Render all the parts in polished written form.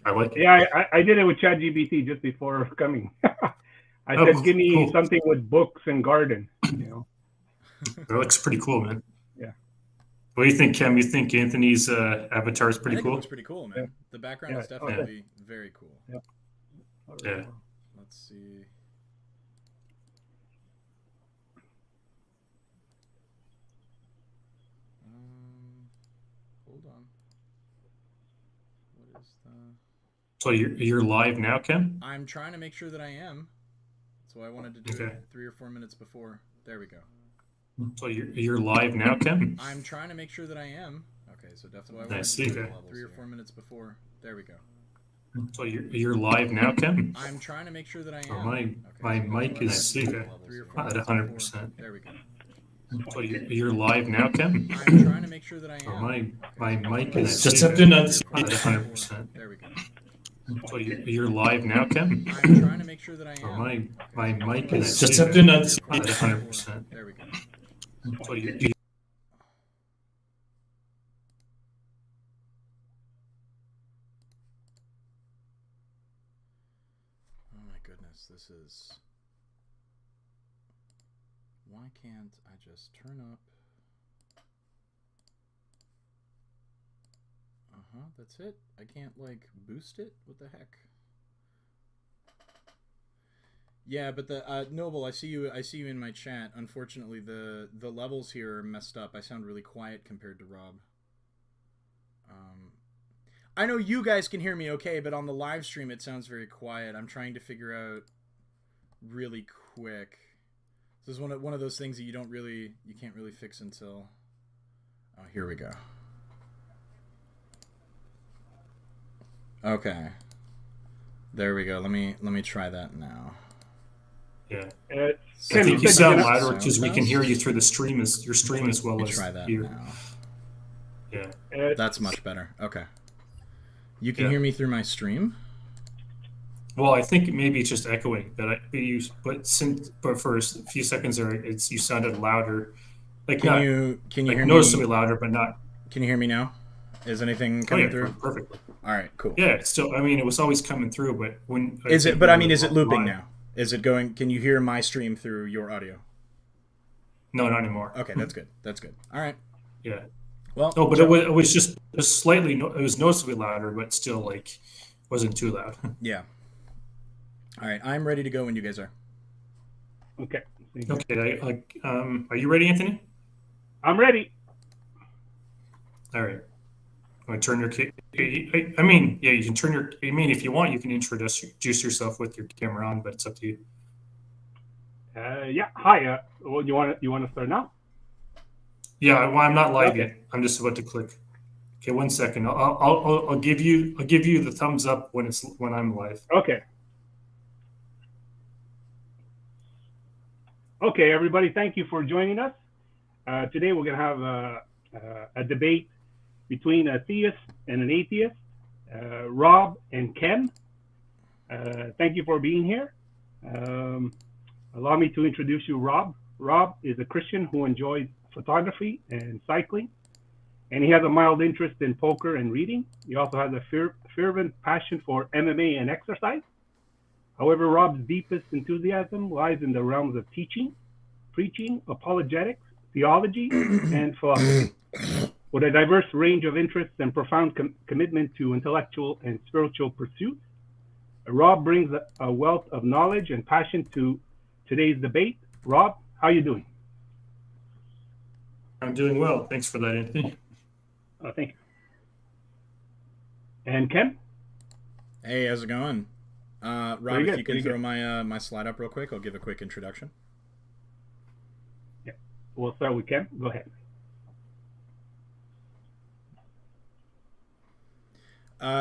I like it. Yeah, I did it with ChatGPT just before coming. I said, give me something with books and garden. That looks pretty cool, man. Yeah. What do you think, Cam? You think Anthony's avatar is pretty I think cool? It looks pretty cool, man. Yeah. The background is definitely very cool. Yeah. Yeah. Let's see. Hold on. What is the? So you're live now, Cam? I'm trying to make sure that I am. So I wanted to do it 3 or 4 minutes before. There we go. So you're live now, Cam? I'm trying to make sure that I am. Okay, so definitely I I wanted see. to do it 3 or 4 minutes before. There we go. So you're live now, Cam? I'm trying to make sure that I am. My mic is 3 or 4 at minutes 100%. before. There we go. So you're live now, Cam? I'm trying to make sure that I am. My mic is Just have to announce. at 100%. There we go. So you're live now, Cam? I'm trying to make sure that I am. My mic is Just have to announce. at 100%. There we go. So Oh my goodness, this is... Why can't I just turn up? That's it? I can't, like, boost it? What the heck? Yeah, but the Noble, I see you in my chat. Unfortunately, the levels here are messed up. I sound really quiet compared to Rob. I know you guys can hear me okay, but on the live stream it sounds very quiet. I'm trying to figure out really quick. This is one of those things that you can't really fix until... Oh, here we go. Okay. There we go. Let me try that now. Yeah. I I think you sound louder because we can hear you through your stream as well as try that here. now. Yeah. That's much better. Okay. You can hear me through my stream? Well, I think maybe it's just echoing, but for a few seconds there, you sounded louder. Like can you hear me? Noticeably louder, but not. Can you hear me now? Is anything coming through? Perfectly. All right, cool. Yeah, still, I mean, it was always coming through, but when is it? But I mean, is it looping now? Is it going? Can you hear my stream through your audio? No, not anymore. Okay, that's good. That's good. All right. Yeah. Well, no, but it was just slightly. It was noticeably louder, but still, like, wasn't too loud. Yeah. All right, I'm ready to go when you guys are. Okay. Okay. Are you ready, Anthony? I'm ready. All right. Want to turn your? I mean, yeah, you can turn your. I mean, if you want, you can introduce yourself with your camera on, but it's up to you. Yeah. Hi. Well, you want to start now? Yeah. Well, I'm not live yet. I'm just about to click. Okay, 1 second. I'll give you the thumbs up when I'm live. Okay. Okay, everybody. Thank you for joining us. Today we're gonna have a debate between a theist and an atheist, Rob and Ken. Thank you for being here. Allow me to introduce you, Rob. Rob is a Christian who enjoys photography and cycling, and he has a mild interest in poker and reading. He also has a fervent passion for MMA and exercise. However, Rob's deepest enthusiasm lies in the realms of teaching, preaching, apologetics, theology, and philosophy. With a diverse range of interests and profound commitment to intellectual and spiritual pursuits, Rob brings a wealth of knowledge and passion to today's debate. Rob, how are you doing? I'm doing well. Thanks for that, Anthony. Thank you. And Ken? Hey, how's it going? Rob, if you can throw my slide up real quick, I'll give a quick introduction. Yeah, we'll start with Ken. Go ahead.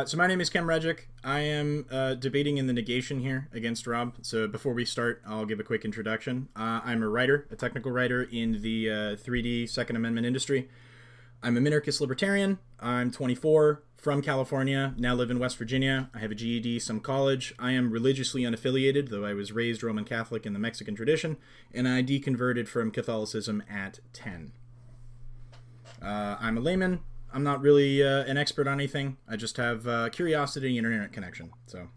So my name is Ken Regic. I am debating in the negation here against Rob. So before we start, I'll give a quick introduction. I'm a writer, a technical writer in the 3D Second Amendment industry. I'm a minarchist libertarian. I'm 24, from California, now live in West Virginia. I have a GED, some college. I am religiously unaffiliated, though I was raised Roman Catholic in the Mexican tradition, and I deconverted from Catholicism at 10. I'm a layman. I'm not really an expert on anything. I just have curiosity and internet connection. So,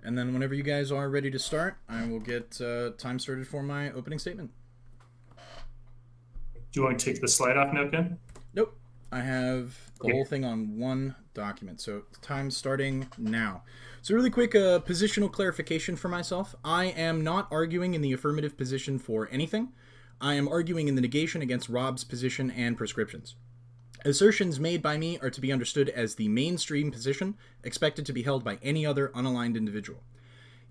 and then whenever you guys are ready to start, I will get time started for my opening statement. Do you want to take the slide off now, Ken? Nope. I have the whole thing on one document. So time starting now. So really quick positional clarification for myself. I am not arguing in the affirmative position for anything. I am arguing in the negation against Rob's position and prescriptions. Assertions made by me are to be understood as the mainstream position expected to be held by any other unaligned individual.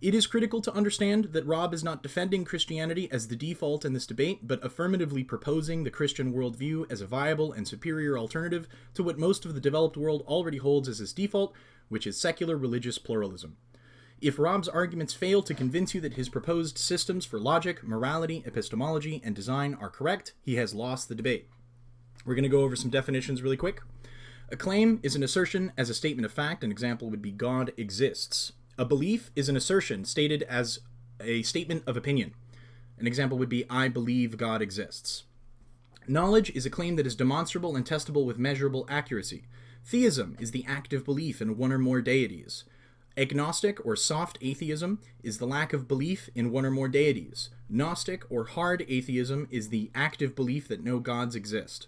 It is critical to understand that Rob is not defending Christianity as the default in this debate, but affirmatively proposing the Christian worldview as a viable and superior alternative to what most of the developed world already holds as its default, which is secular religious pluralism. If Rob's arguments fail to convince you that his proposed systems for logic, morality, epistemology, and design are correct, he has lost the debate. We're going to go over some definitions really quick. A claim is an assertion as a statement of fact. An example would be God exists. A belief is an assertion stated as a statement of opinion. An example would be, I believe God exists. Knowledge is a claim that is demonstrable and testable with measurable accuracy. Theism is the active belief in one or more deities. Agnostic or soft atheism is the lack of belief in one or more deities. Gnostic or hard atheism is the active belief that no gods exist.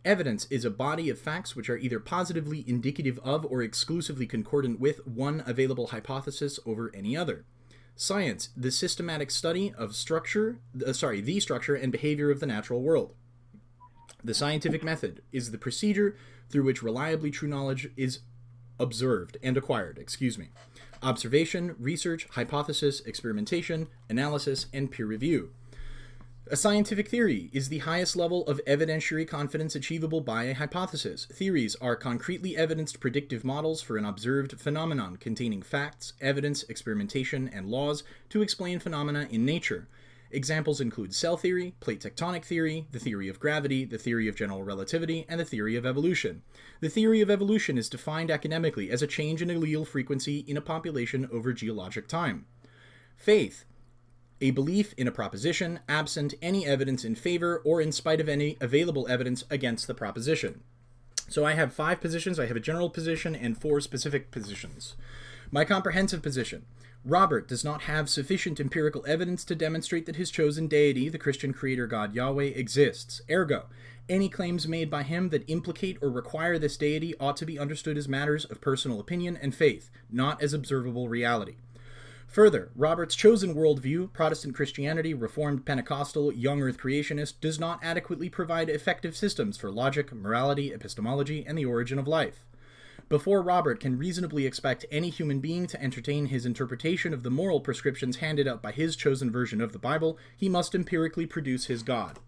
Evidence is a body of facts which are either positively indicative of or exclusively concordant with one available hypothesis over any other. Science, the systematic study of the structure and behavior of the natural world. The scientific method is the procedure through which reliably true knowledge is observed and acquired. Observation, research, hypothesis, experimentation, analysis, and peer review. A scientific theory is the highest level of evidentiary confidence achievable by a hypothesis. Theories are concretely evidenced predictive models for an observed phenomenon containing facts, evidence, experimentation, and laws to explain phenomena in nature. Examples include cell theory, plate tectonic theory, the theory of gravity, the theory of general relativity, and the theory of evolution. The theory of evolution is defined academically as a change in allele frequency in a population over geologic time. Faith, a belief in a proposition, absent any evidence in favor or in spite of any available evidence against the proposition. So I have 5 positions. I have a general position and 4 specific positions. My comprehensive position. Robert does not have sufficient empirical evidence to demonstrate that his chosen deity, the Christian creator God Yahweh, exists. Ergo, any claims made by him that implicate or require this deity ought to be understood as matters of personal opinion and faith, not as observable reality. Further, Robert's chosen worldview, Protestant Christianity, Reformed Pentecostal, Young Earth Creationist, does not adequately provide effective systems for logic, morality, epistemology, and the origin of life. Before Robert can reasonably expect any human being to entertain his interpretation of the moral prescriptions handed out by his chosen version of the Bible, he must empirically produce his God.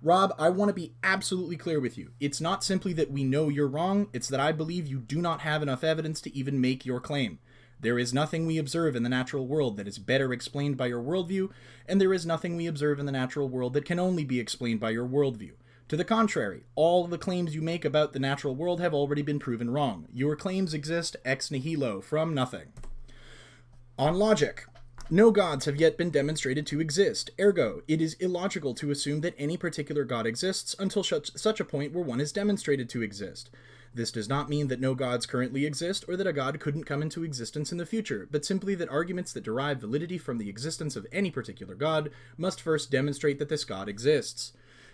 Rob, I want to be absolutely clear with you. It's not simply that we know you're wrong, it's that I believe you do not have enough evidence to even make your claim. There is nothing we observe in the natural world that is better explained by your worldview, and there is nothing we observe in the natural world that can only be explained by your worldview. To the contrary, all the claims you make about the natural world have already been proven wrong. Your claims exist ex nihilo, from nothing. On logic, no gods have yet been demonstrated to exist. Ergo, it is illogical to assume that any particular god exists until such a point where one is demonstrated to exist. This does not mean that no gods currently exist or that a god couldn't come into existence in the future, but simply that arguments that derive validity from the existence of any particular god must first demonstrate that this god exists.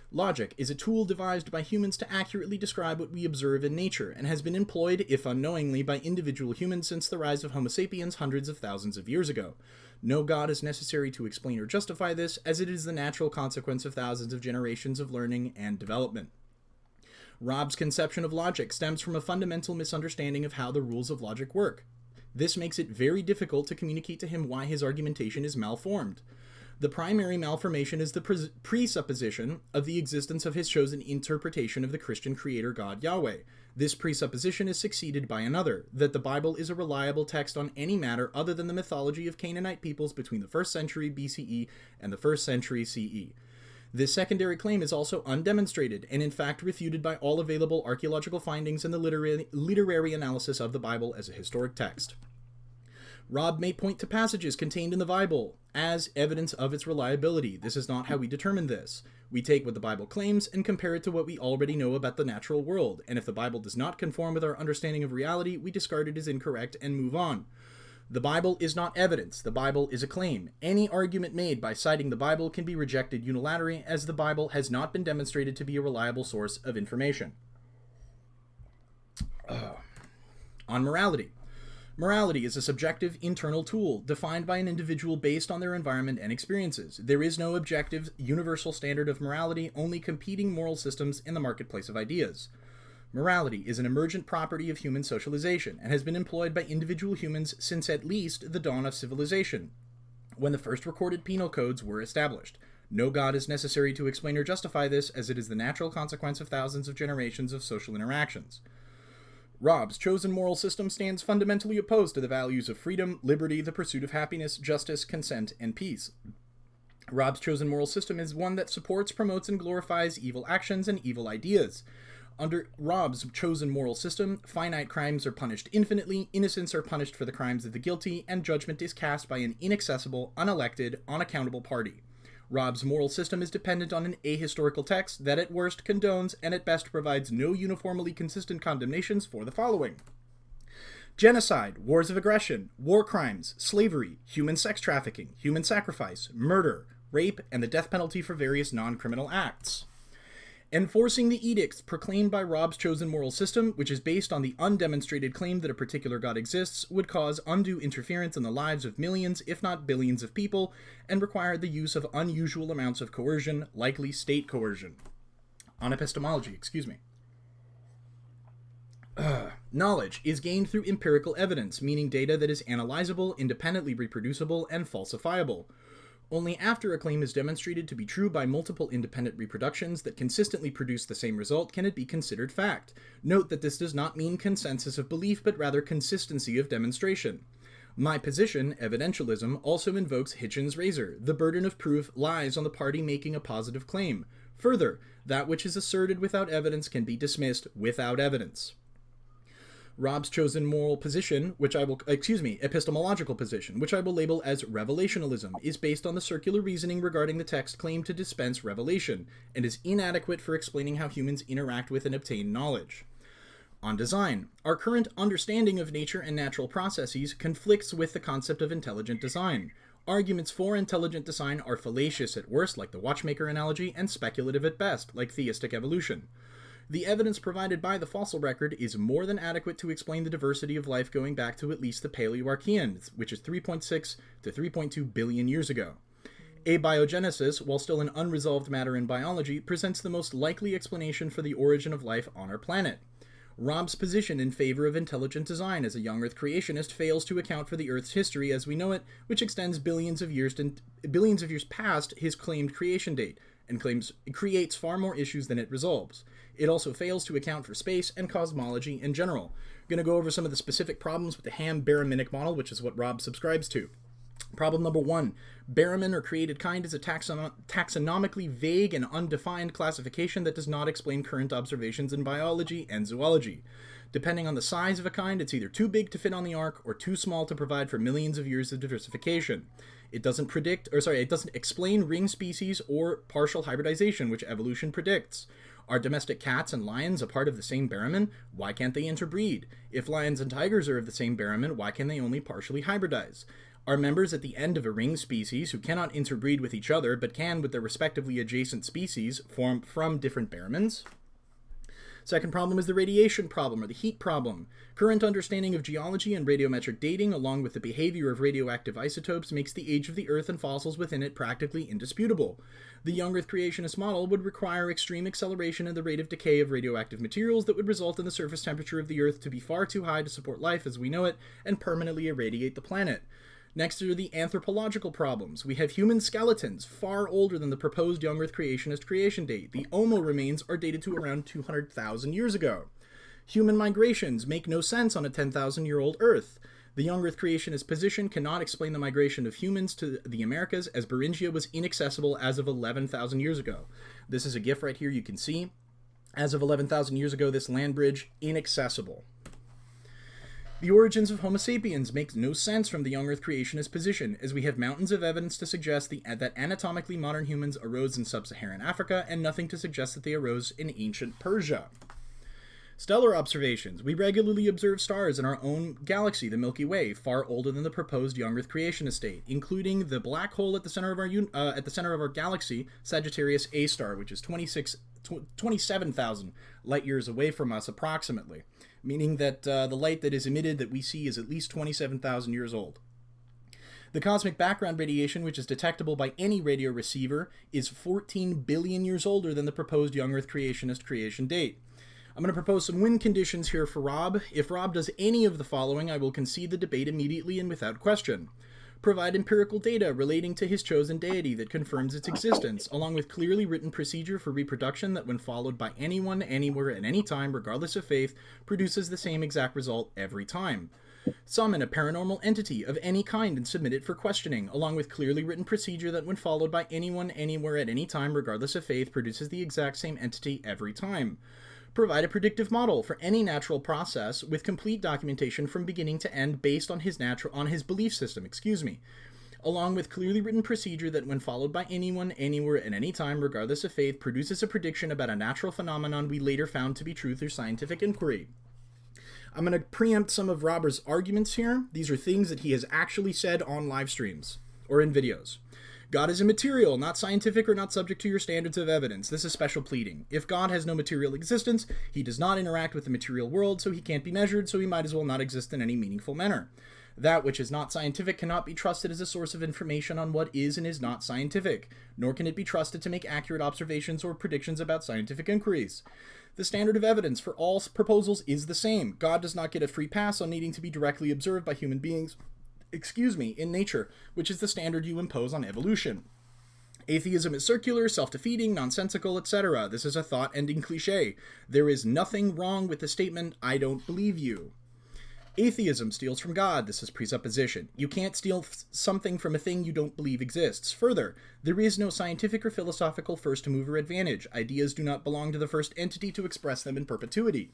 Logic is a tool devised by humans to accurately describe what we observe in nature, and has been employed, if unknowingly, by individual humans since the rise of Homo sapiens hundreds of thousands of years ago. No god is necessary to explain or justify this, as it is the natural consequence of thousands of generations of learning and development. Rob's conception of logic stems from a fundamental misunderstanding of how the rules of logic work. This makes it very difficult to communicate to him why his argumentation is malformed. The primary malformation is the presupposition of the existence of his chosen interpretation of the Christian creator God Yahweh. This presupposition is succeeded by another, that the Bible is a reliable text on any matter other than the mythology of Canaanite peoples between the 1st century BCE and the 1st century CE. This secondary claim is also undemonstrated, and in fact refuted by all available archaeological findings and the literary analysis of the Bible as a historic text. Rob may point to passages contained in the Bible as evidence of its reliability. This is not how we determine this. We take what the Bible claims and compare it to what we already know about the natural world, and if the Bible does not conform with our understanding of reality, we discard it as incorrect and move on. The Bible is not evidence. The Bible is a claim. Any argument made by citing the Bible can be rejected unilaterally, as the Bible has not been demonstrated to be a reliable source of information. On morality. Morality is a subjective internal tool defined by an individual based on their environment and experiences. There is no objective, universal standard of morality, only competing moral systems in the marketplace of ideas. Morality is an emergent property of human socialization and has been employed by individual humans since at least the dawn of civilization, when the first recorded penal codes were established. No God is necessary to explain or justify this, as it is the natural consequence of thousands of generations of social interactions. Rob's chosen moral system stands fundamentally opposed to the values of freedom, liberty, the pursuit of happiness, justice, consent, and peace. Rob's chosen moral system is one that supports, promotes, and glorifies evil actions and evil ideas. Under Rob's chosen moral system, finite crimes are punished infinitely, innocents are punished for the crimes of the guilty, and judgment is cast by an inaccessible, unelected, unaccountable party. Rob's moral system is dependent on an ahistorical text that at worst condones and at best provides no uniformly consistent condemnations for the following: genocide, wars of aggression, war crimes, slavery, human sex trafficking, human sacrifice, murder, rape, and the death penalty for various non-criminal acts. Enforcing the edicts proclaimed by Rob's chosen moral system, which is based on the undemonstrated claim that a particular God exists, would cause undue interference in the lives of millions, if not billions, of people, and require the use of unusual amounts of coercion, likely state coercion. On epistemology, knowledge is gained through empirical evidence, meaning data that is analyzable, independently reproducible, and falsifiable. Only after a claim is demonstrated to be true by multiple independent reproductions that consistently produce the same result can it be considered fact. Note that this does not mean consensus of belief, but rather consistency of demonstration. My position, evidentialism, also invokes Hitchens' razor. The burden of proof lies on the party making a positive claim. Further, that which is asserted without evidence can be dismissed without evidence. Rob's chosen moral position, epistemological position, which I will label as revelationalism, is based on the circular reasoning regarding the text claimed to dispense revelation, and is inadequate for explaining how humans interact with and obtain knowledge. On design, our current understanding of nature and natural processes conflicts with the concept of intelligent design. Arguments for intelligent design are fallacious at worst, like the watchmaker analogy, and speculative at best, like theistic evolution. The evidence provided by the fossil record is more than adequate to explain the diversity of life going back to at least the Paleoarchean, which is 3.6 to 3.2 billion years ago. Abiogenesis, while still an unresolved matter in biology, presents the most likely explanation for the origin of life on our planet. Rob's position in favor of intelligent design as a young Earth creationist fails to account for the Earth's history as we know it, which extends billions of years past his claimed creation date, and creates far more issues than it resolves. It also fails to account for space and cosmology in general. I'm going to go over some of the specific problems with the Ham-Baraminic model, which is what Rob subscribes to. Problem number 1. Baramin, or created kind, is a taxonomically vague and undefined classification that does not explain current observations in biology and zoology. Depending on the size of a kind, it's either too big to fit on the ark or too small to provide for millions of years of diversification. It doesn't explain ring species or partial hybridization, which evolution predicts. Are domestic cats and lions a part of the same baramin? Why can't they interbreed? If lions and tigers are of the same baramin, why can they only partially hybridize? Are members at the end of a ring species who cannot interbreed with each other but can with their respectively adjacent species form from different baramins? Second problem is the radiation problem, or the heat problem. Current understanding of geology and radiometric dating, along with the behavior of radioactive isotopes, makes the age of the Earth and fossils within it practically indisputable. The young Earth creationist model would require extreme acceleration in the rate of decay of radioactive materials that would result in the surface temperature of the Earth to be far too high to support life as we know it, and permanently irradiate the planet. Next are the anthropological problems. We have human skeletons, far older than the proposed young Earth creationist creation date. The Homo remains are dated to around 200,000 years ago. Human migrations make no sense on a 10,000-year-old Earth. The young Earth creationist position cannot explain the migration of humans to the Americas, as Beringia was inaccessible as of 11,000 years ago. This is a GIF right here you can see. As of 11,000 years ago, this land bridge, inaccessible. The origins of Homo sapiens makes no sense from the young Earth creationist position, as we have mountains of evidence to suggest that anatomically modern humans arose in sub-Saharan Africa, and nothing to suggest that they arose in ancient Persia. Stellar observations. We regularly observe stars in our own galaxy, the Milky Way, far older than the proposed young Earth creationist state, including the black hole at the center of our galaxy, Sagittarius A star, which is 27,000 light years away from us approximately, meaning that the light that is emitted that we see is at least 27,000 years old. The cosmic background radiation, which is detectable by any radio receiver, is 14 billion years older than the proposed young Earth creationist creation date. I'm going to propose some win conditions here for Rob. If Rob does any of the following, I will concede the debate immediately and without question. Provide empirical data relating to his chosen deity that confirms its existence, along with clearly written procedure for reproduction that, when followed by anyone, anywhere, at any time, regardless of faith, produces the same exact result every time. Summon a paranormal entity of any kind and submit it for questioning, along with clearly written procedure that, when followed by anyone, anywhere, at any time, regardless of faith, produces the exact same entity every time. Provide a predictive model for any natural process with complete documentation from beginning to end based on his belief system, along with clearly written procedure that, when followed by anyone, anywhere, at any time, regardless of faith, produces a prediction about a natural phenomenon we later found to be true through scientific inquiry. I'm going to preempt some of Robert's arguments here. These are things that he has actually said on live streams or in videos. God is immaterial, not scientific, or not subject to your standards of evidence. This is special pleading. If God has no material existence, he does not interact with the material world, so he can't be measured, so he might as well not exist in any meaningful manner. That which is not scientific cannot be trusted as a source of information on what is and is not scientific, nor can it be trusted to make accurate observations or predictions about scientific inquiries. The standard of evidence for all proposals is the same. God does not get a free pass on needing to be directly observed by human beings in nature, which is the standard you impose on evolution. Atheism is circular, self-defeating, nonsensical, etc. This is a thought-ending cliche. There is nothing wrong with the statement, I don't believe you. Atheism steals from God. This is presupposition. You can't steal something from a thing you don't believe exists. Further, there is no scientific or philosophical first-mover advantage. Ideas do not belong to the first entity to express them in perpetuity.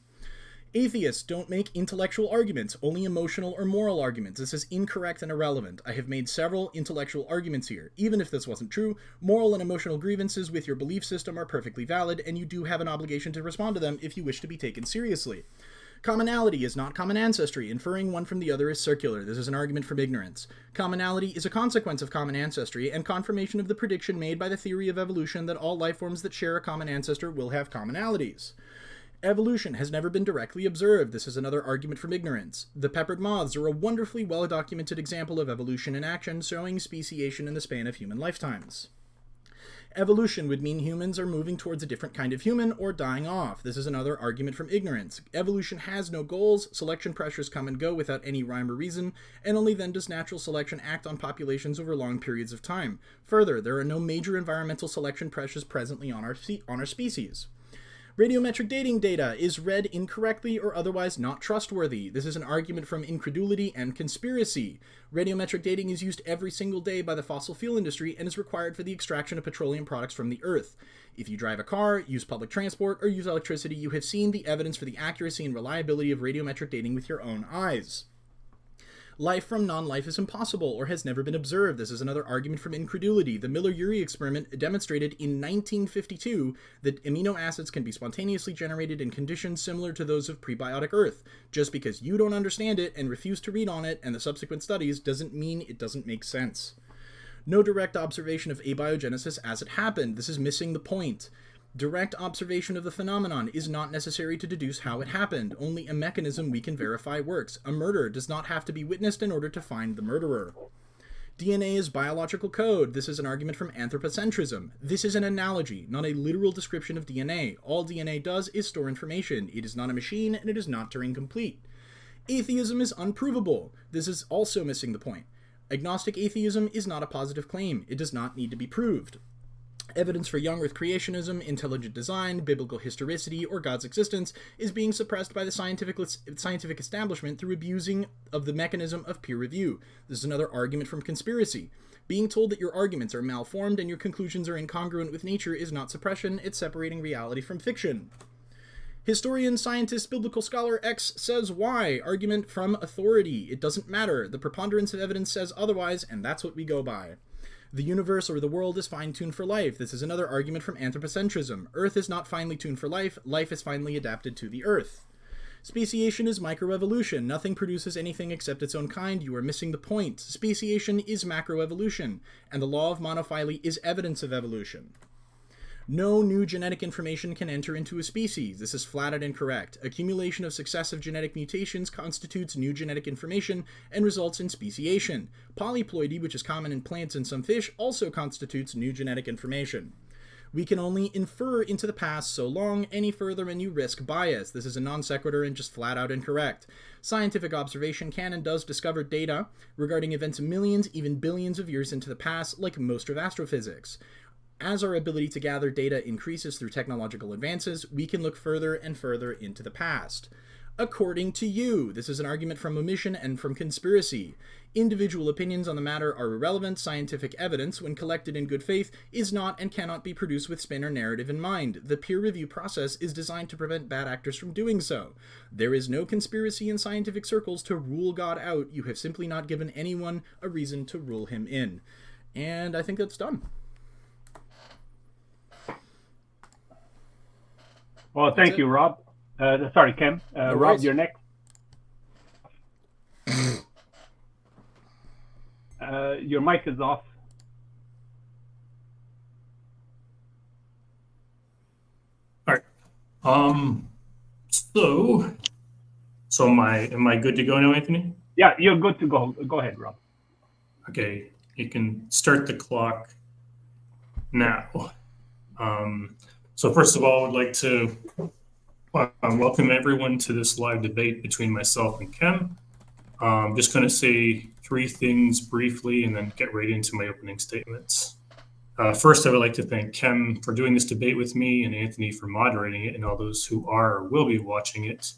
Atheists don't make intellectual arguments, only emotional or moral arguments. This is incorrect and irrelevant. I have made several intellectual arguments here. Even if this wasn't true, moral and emotional grievances with your belief system are perfectly valid, and you do have an obligation to respond to them if you wish to be taken seriously. Commonality is not common ancestry. Inferring one from the other is circular. This is an argument from ignorance. Commonality is a consequence of common ancestry and confirmation of the prediction made by the theory of evolution that all life forms that share a common ancestor will have commonalities. Evolution has never been directly observed. This is another argument from ignorance. The peppered moths are a wonderfully well-documented example of evolution in action, showing speciation in the span of human lifetimes. Evolution would mean humans are moving towards a different kind of human or dying off. This is another argument from ignorance. Evolution has no goals, selection pressures come and go without any rhyme or reason, and only then does natural selection act on populations over long periods of time. Further, there are no major environmental selection pressures presently on our species. Radiometric dating data is read incorrectly or otherwise not trustworthy. This is an argument from incredulity and conspiracy. Radiometric dating is used every single day by the fossil fuel industry and is required for the extraction of petroleum products from the earth. If you drive a car, use public transport, or use electricity, you have seen the evidence for the accuracy and reliability of radiometric dating with your own eyes. Life from non-life is impossible or has never been observed. This is another argument from incredulity. The Miller-Urey experiment demonstrated in 1952 that amino acids can be spontaneously generated in conditions similar to those of prebiotic Earth. Just because you don't understand it and refuse to read on it and the subsequent studies doesn't mean it doesn't make sense. No direct observation of abiogenesis as it happened. This is missing the point. Direct observation of the phenomenon is not necessary to deduce how it happened. Only a mechanism we can verify works. A murder does not have to be witnessed in order to find the murderer. DNA is biological code. This is an argument from anthropocentrism. This is an analogy, not a literal description of DNA. All DNA does is store information. It is not a machine, and it is not Turing complete. Atheism is unprovable. This is also missing the point. Agnostic atheism is not a positive claim. It does not need to be proved. Evidence for young Earth creationism, intelligent design, biblical historicity, or God's existence is being suppressed by the scientific establishment through abusing of the mechanism of peer review. This is another argument from conspiracy. Being told that your arguments are malformed and your conclusions are incongruent with nature is not suppression, it's separating reality from fiction. Historian, scientist, biblical scholar X says Y. Argument from authority. It doesn't matter. The preponderance of evidence says otherwise, and that's what we go by. The universe or the world is fine-tuned for life. This is another argument from anthropocentrism. Earth is not finely tuned for life. Life is finely adapted to the Earth. Speciation is microevolution. Nothing produces anything except its own kind. You are missing the point. Speciation is macroevolution, and the law of monophyly is evidence of evolution. No new genetic information can enter into a species. This is flat out incorrect. Accumulation of successive genetic mutations constitutes new genetic information and results in speciation. Polyploidy, which is common in plants and some fish, also constitutes new genetic information. We can only infer into the past so long, any further and you risk bias. This is a non sequitur and just flat out incorrect. Scientific observation can and does discover data regarding events millions, even billions of years into the past, like most of astrophysics. As our ability to gather data increases through technological advances, we can look further and further into the past. According to you, this is an argument from omission and from conspiracy. Individual opinions on the matter are irrelevant. Scientific evidence, when collected in good faith, is not and cannot be produced with spin or narrative in mind. The peer review process is designed to prevent bad actors from doing so. There is no conspiracy in scientific circles to rule God out. You have simply not given anyone a reason to rule him in. And I think that's done. Well, thank you, Rob. Sorry, Kem. No Rob, worries. you're next. Your mic is off. All right. So am I good to go now, Anthony? Yeah, you're good to go. Go ahead, Rob. Okay, you can start the clock now. So first of all, I'd like to welcome everyone to this live debate between myself and Kem. I'm just going to say three things briefly and then get right into my opening statements. First, I would like to thank Kem for doing this debate with me and Anthony for moderating it and all those who are or will be watching it.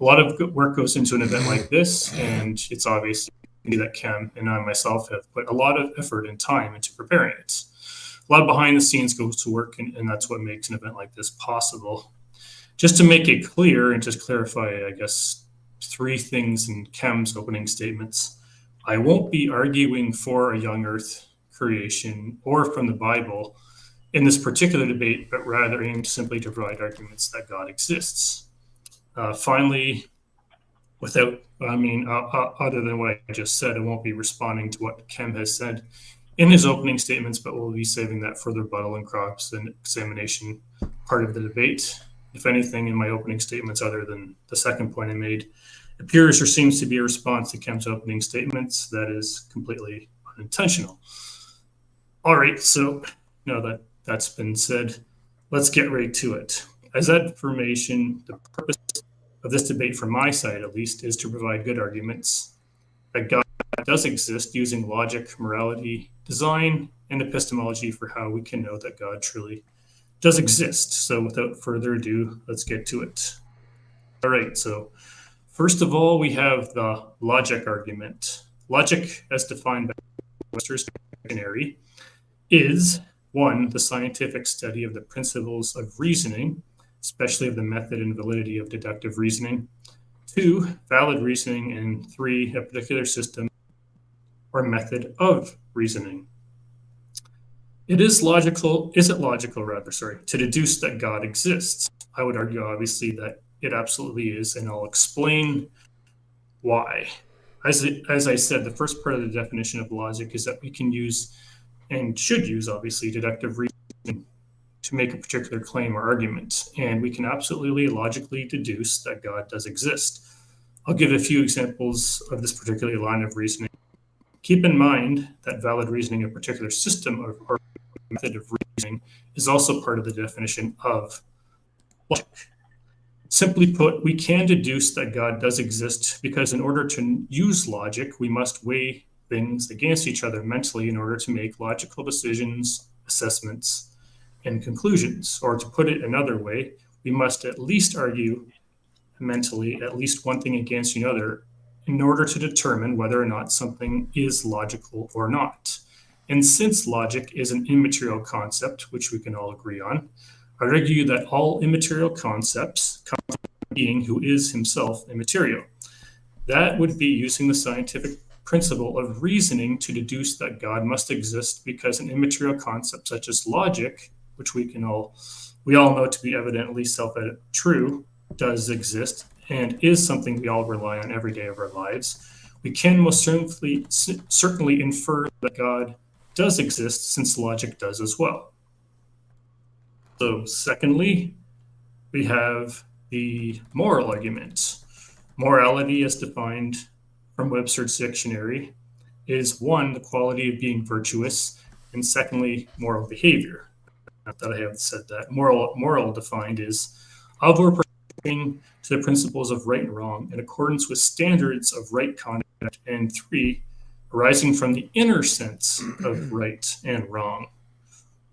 A lot of good work goes into an event like this, and it's obvious that Kem and I myself have put a lot of effort and time into preparing it. A lot behind the scenes goes to work, and that's what makes an event like this possible. Just to make it clear and just clarify, I guess, three things in Kem's opening statements. I won't be arguing for a young earth creation or from the Bible in this particular debate, but rather aim simply to provide arguments that God exists. Finally, other than what I just said, I won't be responding to what Kem has said in his opening statements, but we'll be saving that for the rebuttal and cross and examination part of the debate. If anything in my opening statements, other than the second point I made, appears or seems to be a response to Kem's opening statements, that is completely unintentional. All right, so now that that's been said, let's get right to it. As affirmation, the purpose of this debate from my side, at least, is to provide good arguments that God does exist using logic, morality, design, and epistemology for how we can know that God truly does exist. So without further ado, let's get to it. All right, so first of all, we have the logic argument. Logic, as defined by Webster's dictionary, is 1, the scientific study of the principles of reasoning, especially of the method and validity of deductive reasoning. 2, valid reasoning. And 3, a particular system or method of reasoning. Is it logical, to deduce that God exists? I would argue, obviously, that it absolutely is, and I'll explain why. As I said, the first part of the definition of logic is that we can use and should use, obviously, deductive reasoning to make a particular claim or argument, and we can absolutely logically deduce that God does exist. I'll give a few examples of this particular line of reasoning. Keep in mind that valid reasoning, a particular system or method of reasoning, is also part of the definition of logic. Simply put, we can deduce that God does exist because in order to use logic, we must weigh things against each other mentally in order to make logical decisions, assessments, and conclusions. Or to put it another way, we must at least argue mentally at least one thing against another in order to determine whether or not something is logical or not. And since logic is an immaterial concept, which we can all agree on, I would argue that all immaterial concepts come from a being who is himself immaterial. That would be using the scientific principle of reasoning to deduce that God must exist because an immaterial concept such as logic, which we all know to be evidently self-evident true, does exist and is something we all rely on every day of our lives. We can most certainly infer that God does exist since logic does as well. So secondly, we have the moral argument. Morality, as defined from Webster's dictionary, is one, the quality of being virtuous, and secondly, moral behavior. Not that I have said that. Moral defined is of or pertaining to the principles of right and wrong in accordance with standards of right conduct, and three, arising from the inner sense of right and wrong.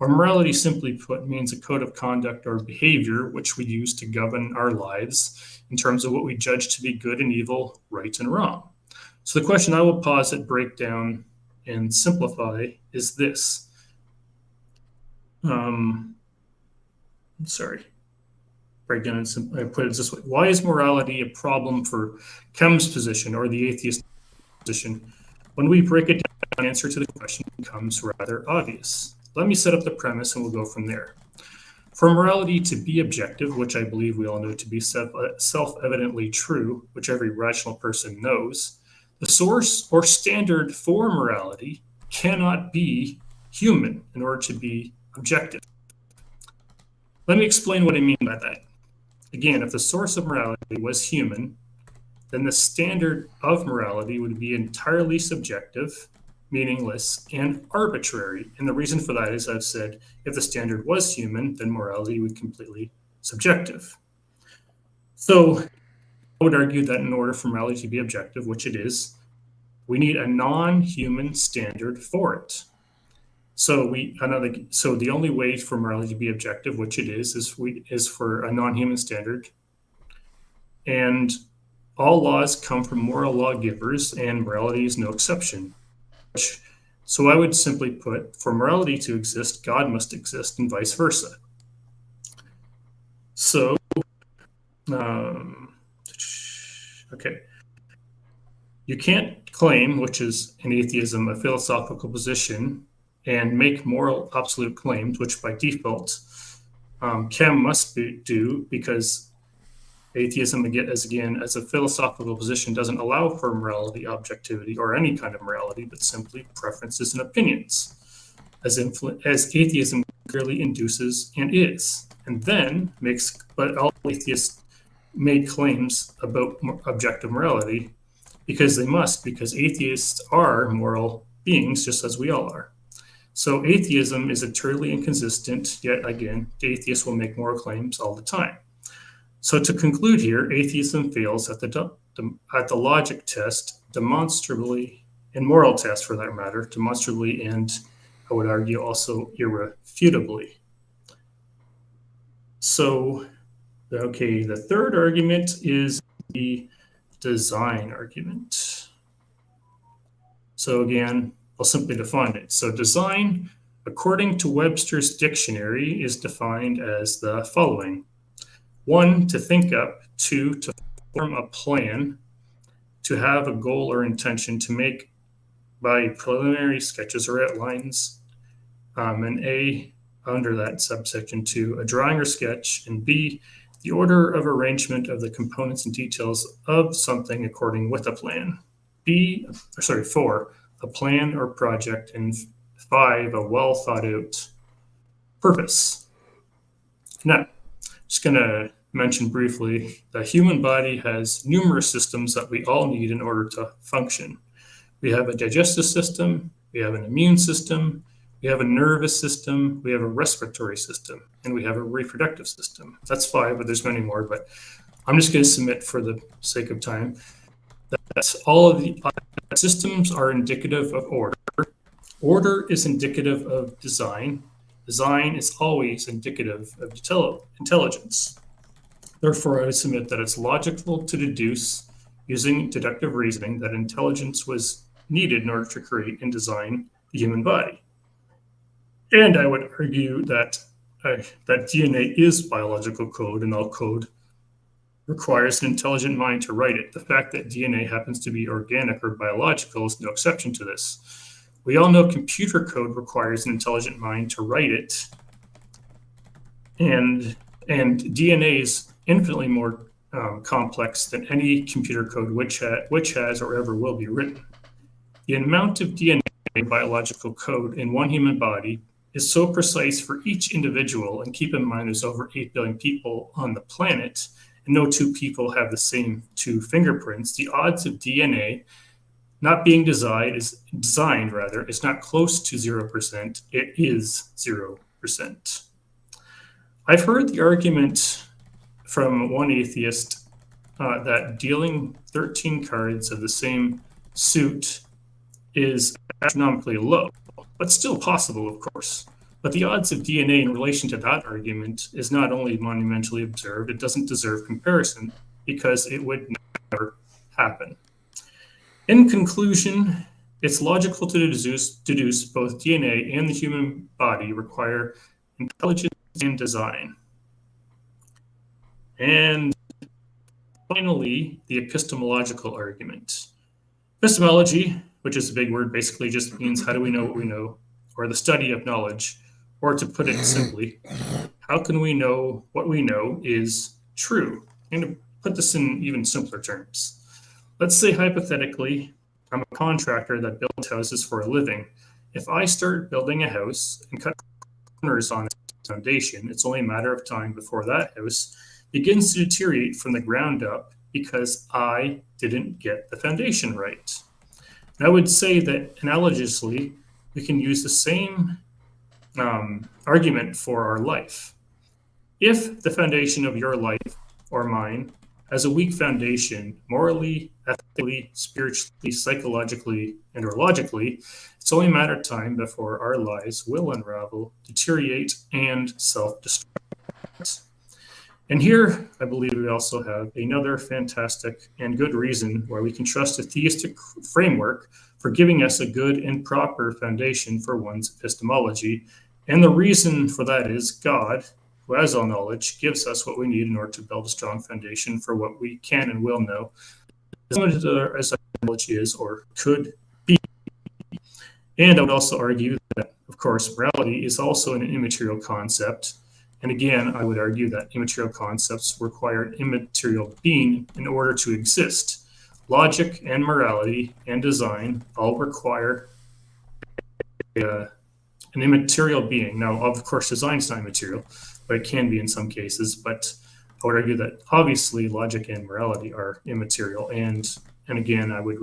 Or morality, simply put, means a code of conduct or behavior which we use to govern our lives in terms of what we judge to be good and evil, right and wrong. So the question I will posit, break down, and simplify is this. Break down and I put it this way. Why is morality a problem for Kem's position or the atheist position? When we break it down, the answer to the question becomes rather obvious. Let me set up the premise and we'll go from there. For morality to be objective, which I believe we all know to be self-evidently true, which every rational person knows, the source or standard for morality cannot be human in order to be objective. Let me explain what I mean by that. Again, if the source of morality was human, then the standard of morality would be entirely subjective, meaningless, and arbitrary. And the reason for that is, I've said, if the standard was human, then morality would be completely subjective. So I would argue that in order for morality to be objective, which it is, we need a non-human standard for it. So the only way for morality to be objective, which it is for a non-human standard. And all laws come from moral lawgivers, and morality is no exception. So I would simply put, for morality to exist, God must exist, and vice versa. So, okay. You can't claim, which is in atheism a philosophical position, and make moral absolute claims, which by default Kem must do, because atheism, as a philosophical position, doesn't allow for morality, objectivity, or any kind of morality, but simply preferences and opinions, as atheism clearly induces and is, and then but all atheists make claims about objective morality because atheists are moral beings, just as we all are. So atheism is eternally inconsistent, yet again, atheists will make moral claims all the time. So to conclude here, atheism fails at the logic test demonstrably, and moral test for that matter, demonstrably, and I would argue also irrefutably. So, okay, the third argument is the design argument. So again, I'll simply define it. So design, according to Webster's dictionary, is defined as the following. 1, to think up. 2, to form a plan. To have a goal or intention, to make by preliminary sketches or outlines. And A, under that subsection 2, a drawing or sketch. And B, the order of arrangement of the components and details of something according with a plan. 4, a plan or project. And 5, a well thought out purpose. Now, just going to mention briefly, the human body has numerous systems that we all need in order to function. We have a digestive system, we have an immune system, we have a nervous system, we have a respiratory system, and we have a reproductive system. That's 5, but there's many more, but I'm just going to submit for the sake of time that all of the systems are indicative of order. Order is indicative of design. Design is always indicative of intelligence. Therefore, I submit that it's logical to deduce, using deductive reasoning, that intelligence was needed in order to create and design the human body. And I would argue that that DNA is biological code, and all code requires an intelligent mind to write it. The fact that DNA happens to be organic or biological is no exception to this. We all know computer code requires an intelligent mind to write it, and DNA is infinitely more complex than any computer code which has or ever will be written. The amount of DNA biological code in one human body is so precise for each individual, and keep in mind there's over 8 billion people on the planet, and no two people have the same two fingerprints. The odds of DNA not being designed is not close to 0%. It is 0%. I've heard the argument from one atheist that dealing 13 cards of the same suit is astronomically low, but still possible, of course. But the odds of DNA in relation to that argument is not only monumentally absurd, it doesn't deserve comparison because it would never happen. In conclusion, it's logical to deduce both DNA and the human body require intelligence and design. And finally, the epistemological argument. Epistemology, which is a big word, basically just means how do we know what we know, or the study of knowledge, or to put it simply, how can we know what we know is true? I'm going to put this in even simpler terms. Let's say hypothetically, I'm a contractor that builds houses for a living. If I start building a house and cut corners on its foundation, it's only a matter of time before that house begins to deteriorate from the ground up because I didn't get the foundation right. And I would say that analogously, we can use the same argument for our life. If the foundation of your life or mine has a weak foundation, morally, ethically, spiritually, psychologically, and or logically, it's only a matter of time before our lives will unravel, deteriorate, and self-destruct. And here, I believe we also have another fantastic and good reason why we can trust a theistic framework for giving us a good and proper foundation for one's epistemology. And the reason for that is God, who has all knowledge, gives us what we need in order to build a strong foundation for what we can and will know, as limited as knowledge is or could be. And I would also argue that, of course, morality is also an immaterial concept. And again, I would argue that immaterial concepts require an immaterial being in order to exist. Logic and morality and design all require an immaterial being. Now, of course, design is not immaterial, but it can be in some cases. But I would argue that obviously logic and morality are immaterial. And again, I would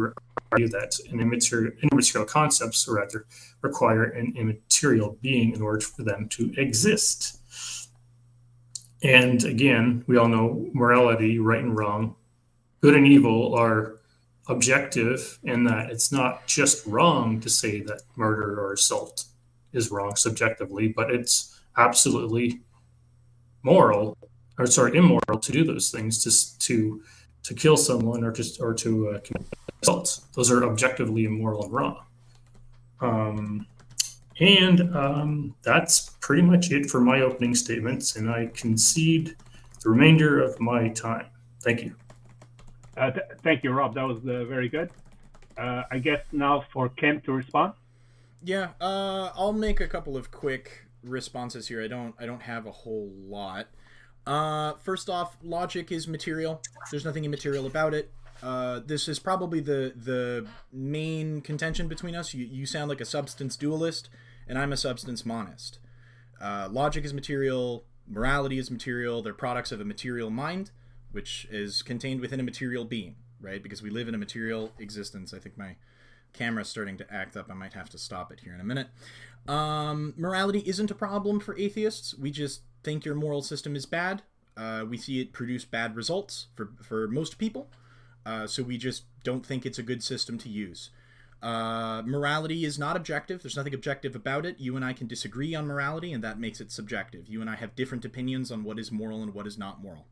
argue that immaterial concepts rather require an immaterial being in order for them to exist. And again, we all know morality, right and wrong, good and evil are objective in that it's not just wrong to say that murder or assault is wrong subjectively, but it's absolutely immoral to do those things, to kill someone or to commit assault. Those are objectively immoral and wrong. And that's pretty much it for my opening statements, and I concede the remainder of my time. Thank you. Thank you, Rob. That was very good. I guess now for Ken to respond. Yeah, I'll make a couple of quick responses here. I don't have a whole lot. First off, logic is material. There's nothing immaterial about it. This is probably the main contention between us. You sound like a substance dualist, and I'm a substance monist. Logic is material, morality is material, they're products of a material mind, which is contained within a material being, right? Because we live in a material existence. I think my camera's starting to act up. I might have to stop it here in a minute. Morality isn't a problem for atheists. We just think your moral system is bad. We see it produce bad results for most people. So we just don't think it's a good system to use. Morality is not objective. There's nothing objective about it. You and I can disagree on morality, and that makes it subjective. You and I have different opinions on what is moral and what is not moral.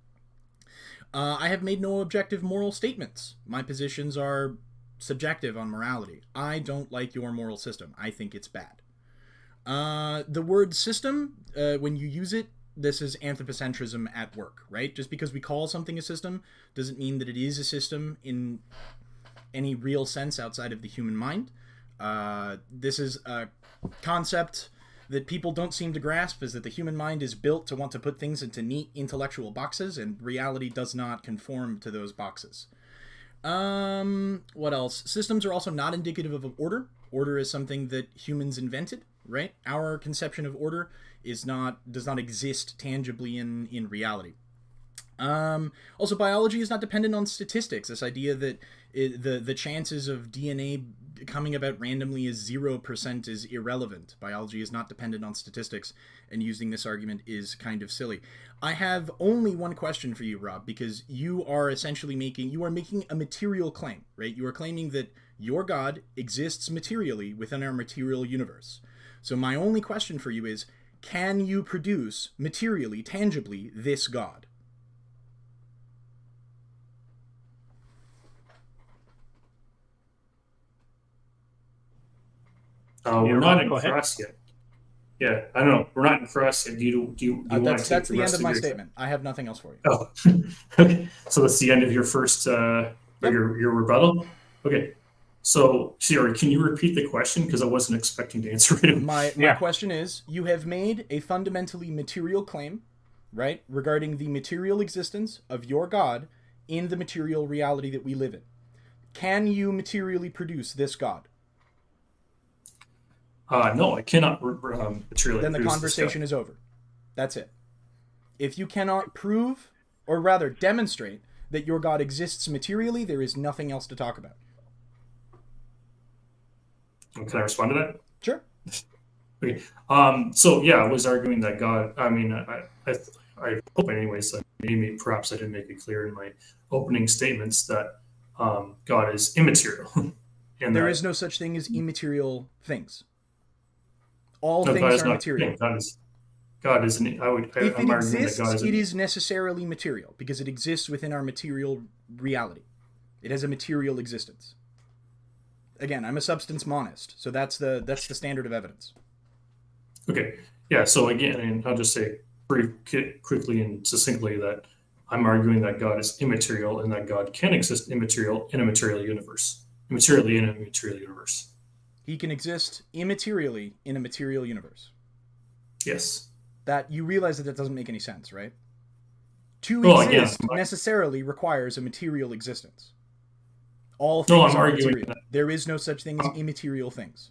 I have made no objective moral statements. My positions are subjective on morality. I don't like your moral system. I think it's bad. The word system, when you use it, this is anthropocentrism at work, right? Just because we call something a system doesn't mean that it is a system in any real sense outside of the human mind. This is a concept that people don't seem to grasp, is that the human mind is built to want to put things into neat intellectual boxes, and reality does not conform to those boxes. What else? Systems are also not indicative of order. Order is something that humans invented, right? Our conception of order does not exist tangibly in reality. Also, biology is not dependent on statistics. This idea that the chances of DNA coming about randomly is 0% is irrelevant. Biology is not dependent on statistics, and using this argument is kind of silly. I have only one question for you, Rob, because you are essentially making a material claim, right? You are claiming that your God exists materially within our material universe. So my only question for you is, can you produce materially, tangibly, this God? We're not in cross yet. Yeah, I don't know. We're not in cross yet. Do you want to take the rest That's the end of my statement. I have nothing else for you. Oh, okay. So that's the end of your first, your rebuttal? Okay. So, Siri, can you repeat the question? Because I wasn't expecting to answer it. My question is, you have made a fundamentally material claim, right, regarding the material existence of your God in the material reality that we live in. Can you materially produce this God? No, I cannot materially. Then the conversation is over. That's it. If you cannot prove, or rather demonstrate, that your God exists materially, there is nothing else to talk about. Can I respond to that? Sure. Okay. So yeah, I was arguing that God. I mean, I hope, anyways, that maybe perhaps I didn't make it clear in my opening statements that God is immaterial. And there is no such thing as immaterial things. All things are material. God is. If it exists, it is necessarily material because it exists within our material reality. It has a material existence. Again, I'm a substance monist, so that's the standard of evidence. Okay. Yeah. So again, and I'll just say pretty quickly and succinctly that I'm arguing that God is immaterial and that God can exist immaterial in a material universe. Immaterially in a material universe. He can exist immaterially in a material universe. Yes. That you realize that doesn't make any sense, right? To exist necessarily requires a material existence. All things are material. There is no such thing as immaterial things.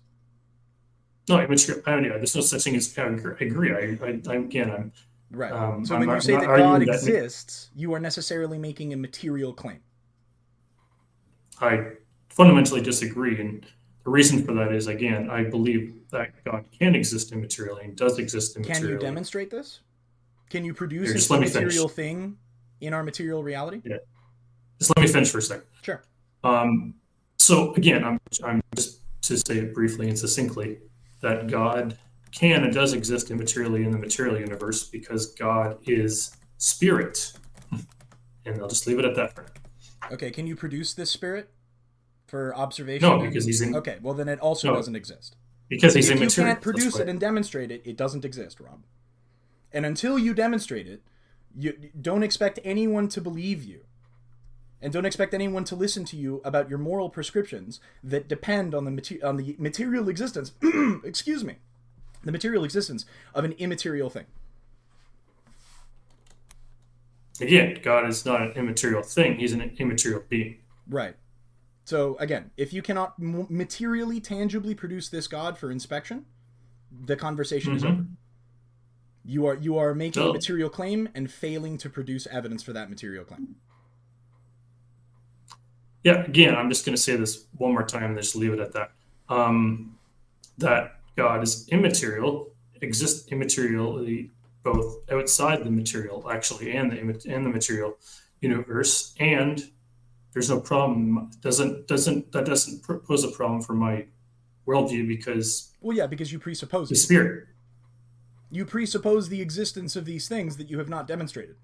No, immaterial. There's no such thing as. I agree. I'm right. So when you say that God exists, you are necessarily making a material claim. I fundamentally disagree, and the reason for that is, again, I believe that God can exist immaterially and does exist immaterially. Can you demonstrate this? Can you produce a material thing in our material reality? Yeah. Just let me finish for a second. Sure. So again, I'm just to say it briefly and succinctly that God can and does exist immaterially in the material universe because God is spirit. And I'll just leave it at that for now. Okay, can you produce this spirit for observation? No, because he's in. Okay, well then it also doesn't exist. Because he's immaterial. If you can't produce it and demonstrate it, it doesn't exist, Rob. And until you demonstrate it, you don't expect anyone to believe you. And don't expect anyone to listen to you about your moral prescriptions that depend on the material existence, excuse me, the material existence of an immaterial thing. Again, God is not an immaterial thing. He's an immaterial being. Right. So, again, if you cannot materially, tangibly produce this God for inspection, the conversation is over. You are making a material claim and failing to produce evidence for that material claim. Yeah, again, I'm just going to say this one more time and just leave it at that. That God is immaterial, exists immaterially both outside the material, actually, and the material universe, and there's no problem. That doesn't pose a problem for my worldview because because you presuppose the spirit. You presuppose the existence of these things that you have not demonstrated,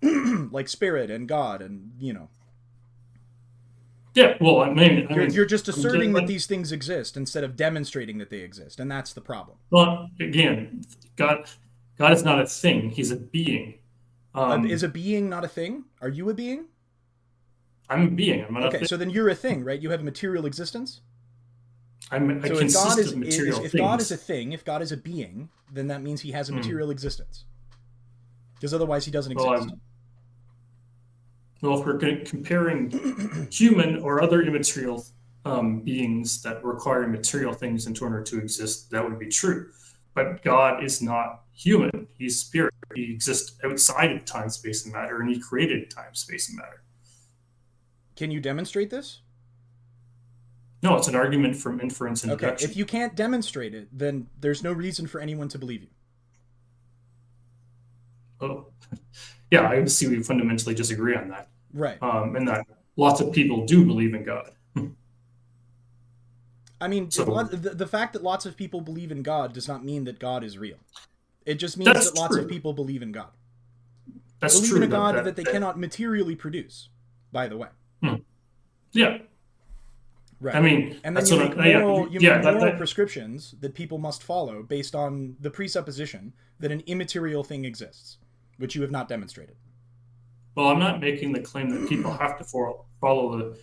like spirit and God, and Yeah, well, I mean, You're just asserting that these things exist instead of demonstrating that they exist, and that's the problem. well, again, God is not a thing; He's a being. Is a being not a thing? Are you a being? I'm a being. I'm not a Okay, thing. so then you're a thing, right? You have a material existence. I'm a So consistent material if things. God is a thing, if God is a being, then that means He has a material existence. Because otherwise, He doesn't exist. Well, if we're comparing human or other immaterial beings that require material things in order to exist, that would be true. But God is not human. He's spirit. He exists outside of time, space, and matter, and He created time, space, and matter. Can you demonstrate this? No, it's an argument from inference and deduction. If you can't demonstrate it, then there's no reason for anyone to believe you. Oh, yeah, I see we fundamentally disagree on that. Right. And that lots of people do believe in God. I mean, So- the fact that lots of people believe in God does not mean that God is real. It just means That's that lots of true. people believe in God. That's Believe true. in a God that they cannot materially produce, by the way. Yeah, Right. I mean, And then that's you what make I- moral, yeah, moral that- prescriptions that people must follow based on the presupposition that an immaterial thing exists, which you have not demonstrated. Well, I'm not making the claim that people have to follow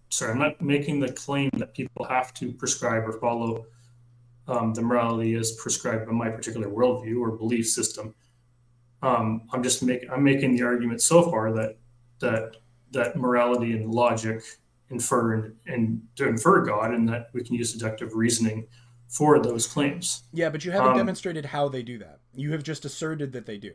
sorry, I'm not making the claim that people have to prescribe or follow the morality as prescribed by my particular worldview or belief system. I'm making the argument so far that morality and logic infer God, and that we can use deductive reasoning for those claims. Yeah, but you haven't demonstrated how they do that. You have just asserted that they do.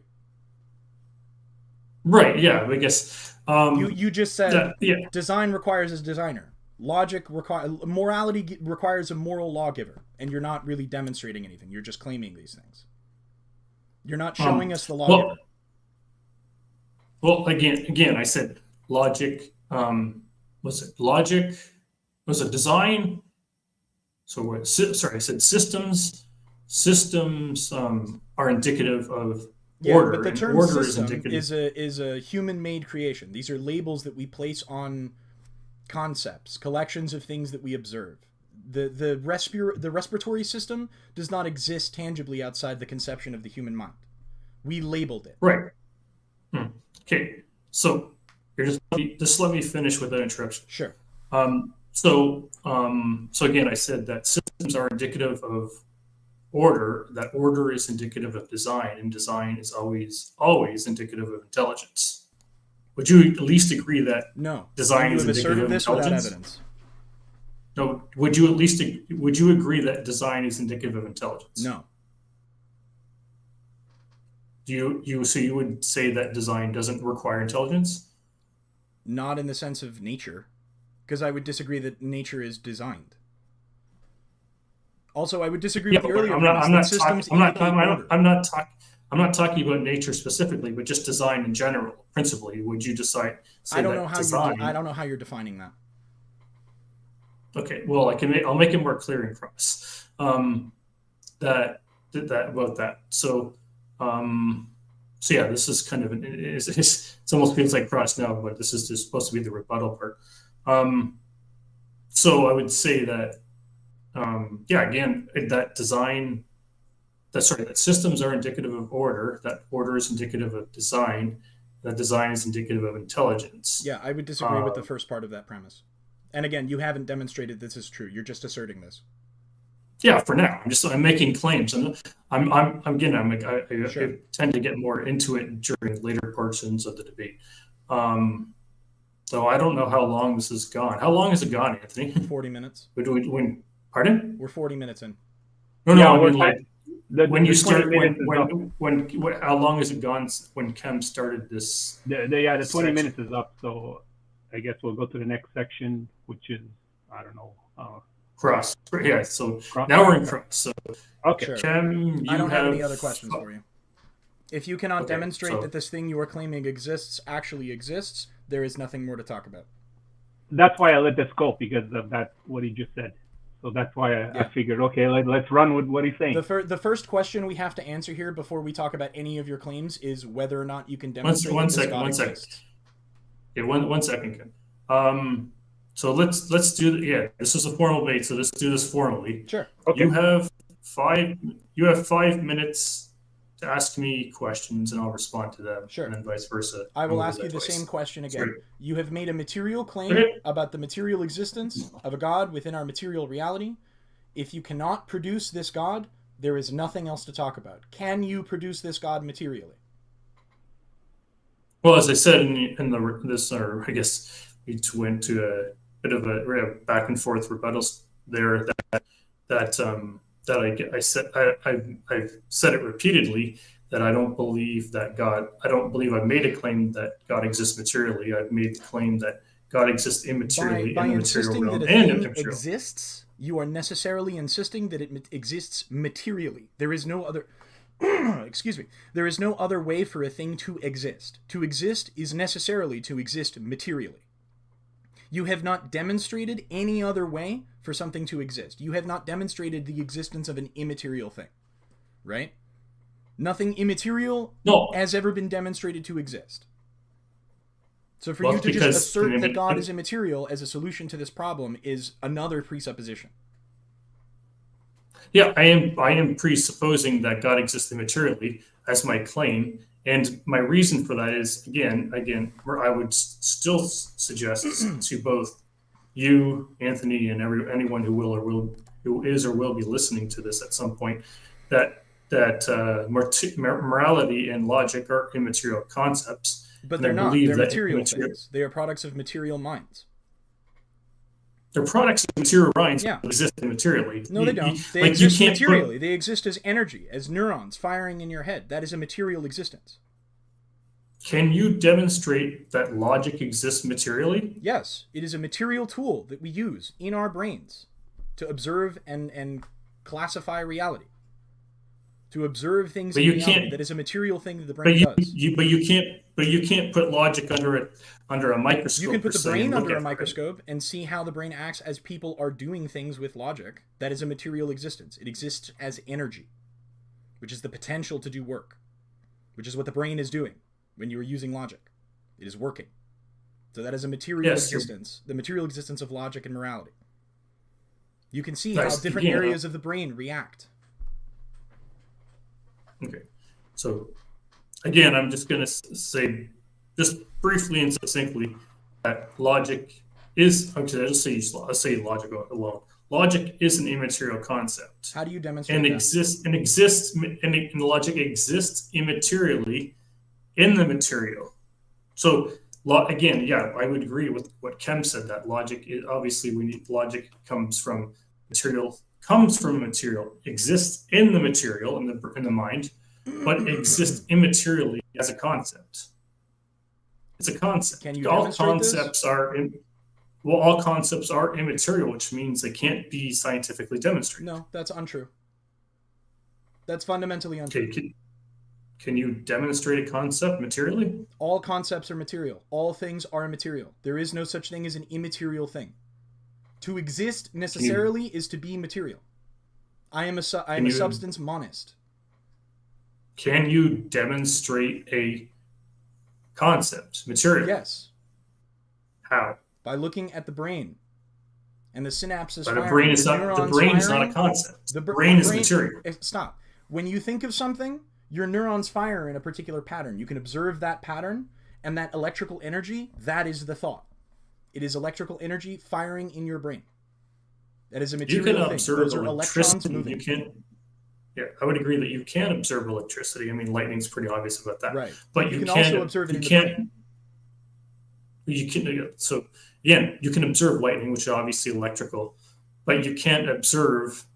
Right? Yeah, I guess. You just said yeah. design requires a designer. Morality requires a moral lawgiver, and you're not really demonstrating anything. You're just claiming these things. You're not showing us the lawgiver. Well, again, I said logic. Was it logic? Was it design? So what? Sorry, I said systems. Systems are indicative of order. But the and term order system is a human-made creation. These are labels that we place on concepts, collections of things that we observe. The respiratory system does not exist tangibly outside the conception of the human mind. We labeled it. Right. Okay. So here, just let me finish with that interruption. Sure. So again, I said that systems are indicative of order. That order is indicative of design, and design is always indicative of intelligence. Would you at least agree that No. design You is have indicative asserted of this without intelligence? evidence. No. Would you agree that design is indicative of intelligence? No. So you would say that design doesn't require intelligence? Not in the sense of nature, because I would disagree that nature is designed. Also, I would disagree with the earlier premise that systems indicate order. I'm not talking about nature specifically, but just design in general. Principally, would you say I don't that know how design? I don't know how you're defining that. Okay, well, I'll make it more clear in cross. That about that. So yeah, this is kind of it almost feels like cross now, but this is just supposed to be the rebuttal part. So I would say that again, that systems are indicative of order. That order is indicative of design. That design is indicative of intelligence. Yeah, I would disagree with the first part of that premise. And again, you haven't demonstrated this is true. You're just asserting this. Yeah, for now, I'm making claims, and I Sure. tend to get more into it during later portions of the debate. So I don't know how long this has gone. How long has it gone, Anthony? 40 minutes. Pardon? We're 40 minutes in. No, Yeah, I we're mean, like when you 20 start. minutes is up. When how long has it gone when Chem started this? The 20 section? minutes is up, so I guess we'll go to the next section, which is, I don't know. Cross. Yeah, so Cross. now we're in cross. So Okay. Sure. Chem, I don't have any other questions for you. If you cannot Okay, demonstrate so- that this thing you are claiming actually exists, there is nothing more to talk about. That's why I let this go, because of that, what he just said. So that's why I Yeah. figured, okay, let's run with what he's saying. The first question we have to answer here before we talk about any of your claims is whether or not you can one demonstrate that this second, God one second. exists. Okay, one second, Ken. So let's do this is a formal debate, so let's do this formally. Sure. Okay. You have 5 minutes to ask me questions, and I'll respond to them. Sure. And then vice versa. I will We'll do ask you that the twice. same question again. Sure. You have made a material claim Okay. about the material existence of a God within our material reality. If you cannot produce this God, there is nothing else to talk about. Can you produce this God materially? Well, as I said or I guess we went to a bit of a back and forth rebuttals there. I've said it repeatedly that I don't believe I've made a claim that God exists materially. I've made the claim that God exists immaterially By in the material insisting realm that a and thing immaterial. exists, you are necessarily insisting that it exists materially. There is no other excuse me. There is no other way for a thing to exist. To exist is necessarily to exist materially. You have not demonstrated any other way for something to exist. You have not demonstrated the existence of an immaterial thing, right? Nothing immaterial has ever been demonstrated to exist. So for you to just assert that God is immaterial as a solution to this problem is another presupposition. Yeah, I am presupposing that God exists immaterially as my claim, and my reason for that is again, where I would still suggest to both you, Anthony, and anyone who is or will be listening to this at some point, that morality and logic are immaterial concepts. But they're not. They're material things. They are products of material minds. They're products of material minds Yeah. that exist immaterially. No, they don't. They exist materially. They exist as energy, as neurons firing in your head. That is a material existence. Can you demonstrate that logic exists materially? Yes. It is a material tool that we use in our brains to observe and classify reality. To observe things in reality. That is a material thing that the brain does. But you can't put logic under a microscope. You can put the brain under a microscope and see how the brain acts as people are doing things with logic. That is a material existence. It exists as energy, which is the potential to do work, which is what the brain is doing when you are using logic. It is working. So that is a material existence, the material existence of logic and morality. You can see how different areas of the brain react. Okay, so again, I'm just going to say, just briefly and succinctly, that logic is. Actually, I'll say logic alone. Logic is an immaterial concept. How do you demonstrate and that? And logic exists immaterially in the material. So again, yeah, I would agree with what Kem said. That logic is obviously logic comes from material, exists in the material in the mind, but exists immaterially as a concept. It's a concept. Can you demonstrate this? All concepts are immaterial, which means they can't be scientifically demonstrated. No, that's untrue. That's fundamentally untrue. Okay, can you demonstrate a concept materially? All concepts are material. All things are immaterial. There is no such thing as an immaterial thing. To exist necessarily is to be material. I am a substance monist. Can you demonstrate a concept material? Yes. How? By looking at the brain and the synapses. But the brain is not a concept. The brain is material. Stop. When you think of something, your neurons fire in a particular pattern. You can observe that pattern, and that electrical energy, that is the thought. It is electrical energy firing in your brain. That is a material thing. Those are electrons moving. Yeah, I would agree that you can observe electricity. I mean, lightning's pretty obvious about that. Right. But you can also observe it in the brain. So again, you can observe lightning, which is obviously electrical, but you can't observe.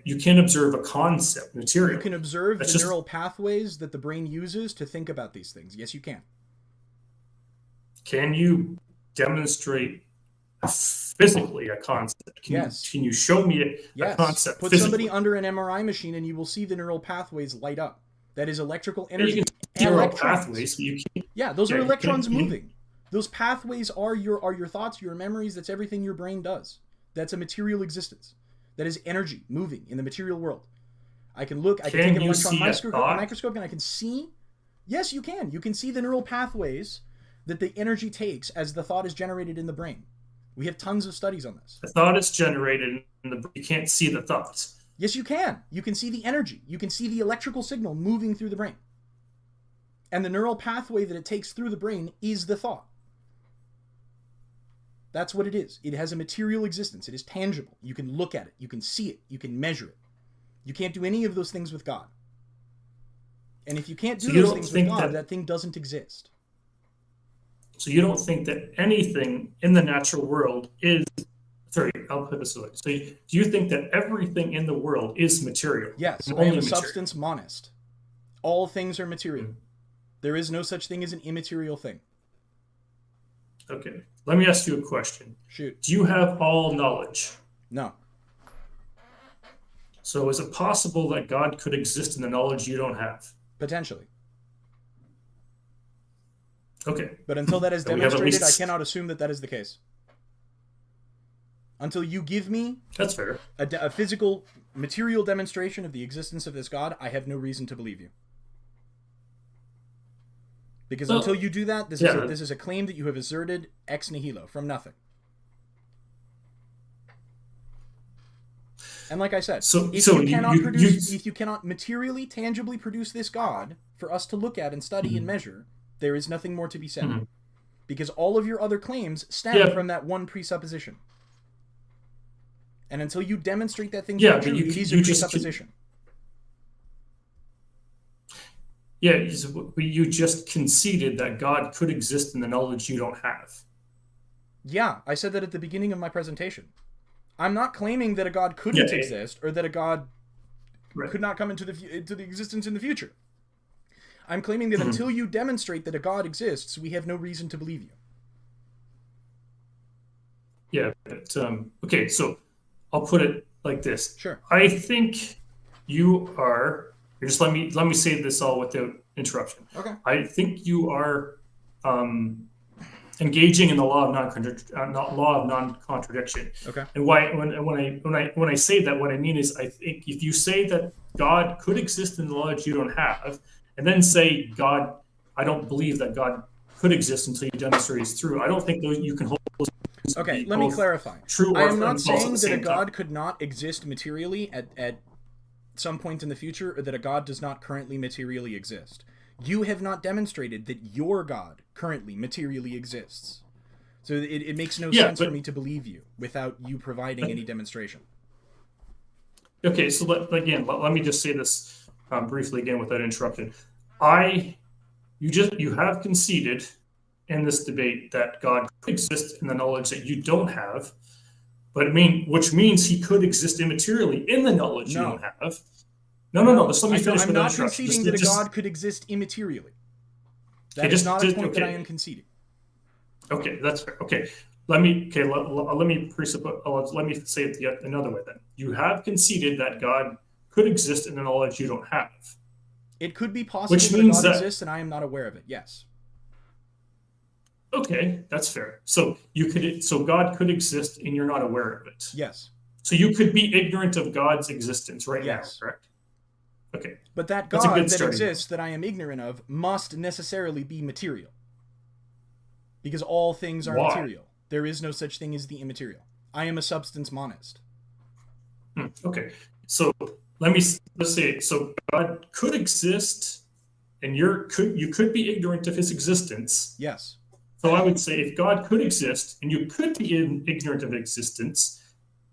You can observe a concept, material. You can observe the neural pathways that the brain uses to think about these things. Yes, you can. Can you demonstrate physically a concept? Can you show me a concept? Put somebody under an MRI machine and you will see the neural pathways light up. That is electrical energy. You can see neural pathways. Those are electrons moving. Those pathways are your thoughts, your memories. That's everything your brain does. That's a material existence. That is energy moving in the material world. I can take an electron microscope and I can see. Yes, you can. You can see the neural pathways that the energy takes as the thought is generated in the brain. We have tons of studies on this. The thought is generated you can't see the thoughts. Yes, you can. You can see the energy. You can see the electrical signal moving through the brain. And the neural pathway that it takes through the brain is the thought. That's what it is. It has a material existence. It is tangible. You can look at it. You can see it. You can measure it. You can't do any of those things with God. And if you can't do those things with God, that thing doesn't exist. So you don't think that anything in the natural world is... Sorry, I'll put this away. So do you think that everything in the world is material? Yes, I am a substance monist. All things are material. There is no such thing as an immaterial thing. Okay. Let me ask you a question. Shoot. Do you have all knowledge? No. So is it possible that God could exist in the knowledge you don't have? Potentially. Okay. But until that is demonstrated, I cannot assume that that is the case. Until you give me that's fair a physical, material demonstration of the existence of this God, I have no reason to believe you. Because until you do that, this is a claim that you have asserted ex nihilo, from nothing. And like I said, if you cannot materially, tangibly produce this God for us to look at and study and measure, there is nothing more to be said. Because all of your other claims stem from that one presupposition. And until you demonstrate that thing to be true, it is your presupposition. Yeah, you just conceded that God could exist in the knowledge you don't have. Yeah, I said that at the beginning of my presentation. I'm not claiming that a God couldn't exist or that a God could not come into the existence in the future. I'm claiming that until you demonstrate that a God exists, we have no reason to believe you. Yeah, but, okay, so I'll put it like this. Sure. I think you are... Just let me say this all without interruption. Okay. I think you are engaging in the law of non-contradiction. Okay. And when I say that, what I mean is I think if you say that God could exist in the knowledge you don't have, and then say God, I don't believe that God could exist until you demonstrate it's true. I don't think you can hold. Okay. Let me clarify. True. I am not saying that a God could not exist materially at some point in the future, or that a God does not currently materially exist. You have not demonstrated that your God currently materially exists. So it makes no sense for me to believe you without you providing any demonstration. Okay, so let me just say this briefly again without interruption. You have conceded in this debate that God could exist in the knowledge that you don't have, which means he could exist immaterially in the knowledge you don't have. No. Just let me finish. I'm not conceding that a God could exist immaterially. That is not a point that I am conceding. Okay, that's fair. Okay, let me say it yet another way. Then you have conceded that God could exist in the knowledge you don't have. It could be possible that God exists, and I am not aware of it. Yes. Okay, that's fair. So God could exist and you're not aware of it. Yes. So you could be ignorant of God's existence now, correct? Okay. But that God that exists that I am ignorant of must necessarily be material. Because all things are material. There is no such thing as the immaterial. I am a substance monist. Okay. So let's say so God could exist and you could be ignorant of his existence. Yes. So I would say if God could exist and you could be ignorant of existence,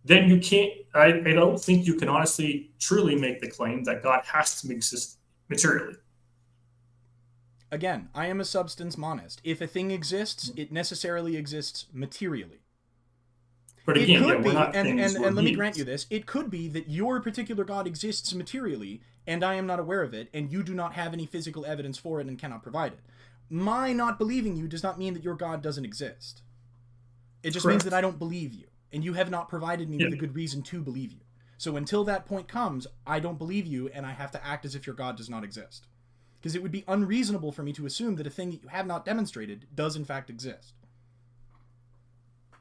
then you can't, I don't think you can honestly, truly make the claim that God has to exist materially. Again, I am a substance monist. If a thing exists, it necessarily exists materially. But again, we're not and let me grant you this, it could be that your particular God exists materially, and I am not aware of it, and you do not have any physical evidence for it and cannot provide it. My not believing you does not mean that your God doesn't exist. It just means that I don't believe you, and you have not provided me with a good reason to believe you. So until that point comes, I don't believe you, and I have to act as if your God does not exist. Because it would be unreasonable for me to assume that a thing that you have not demonstrated does in fact exist.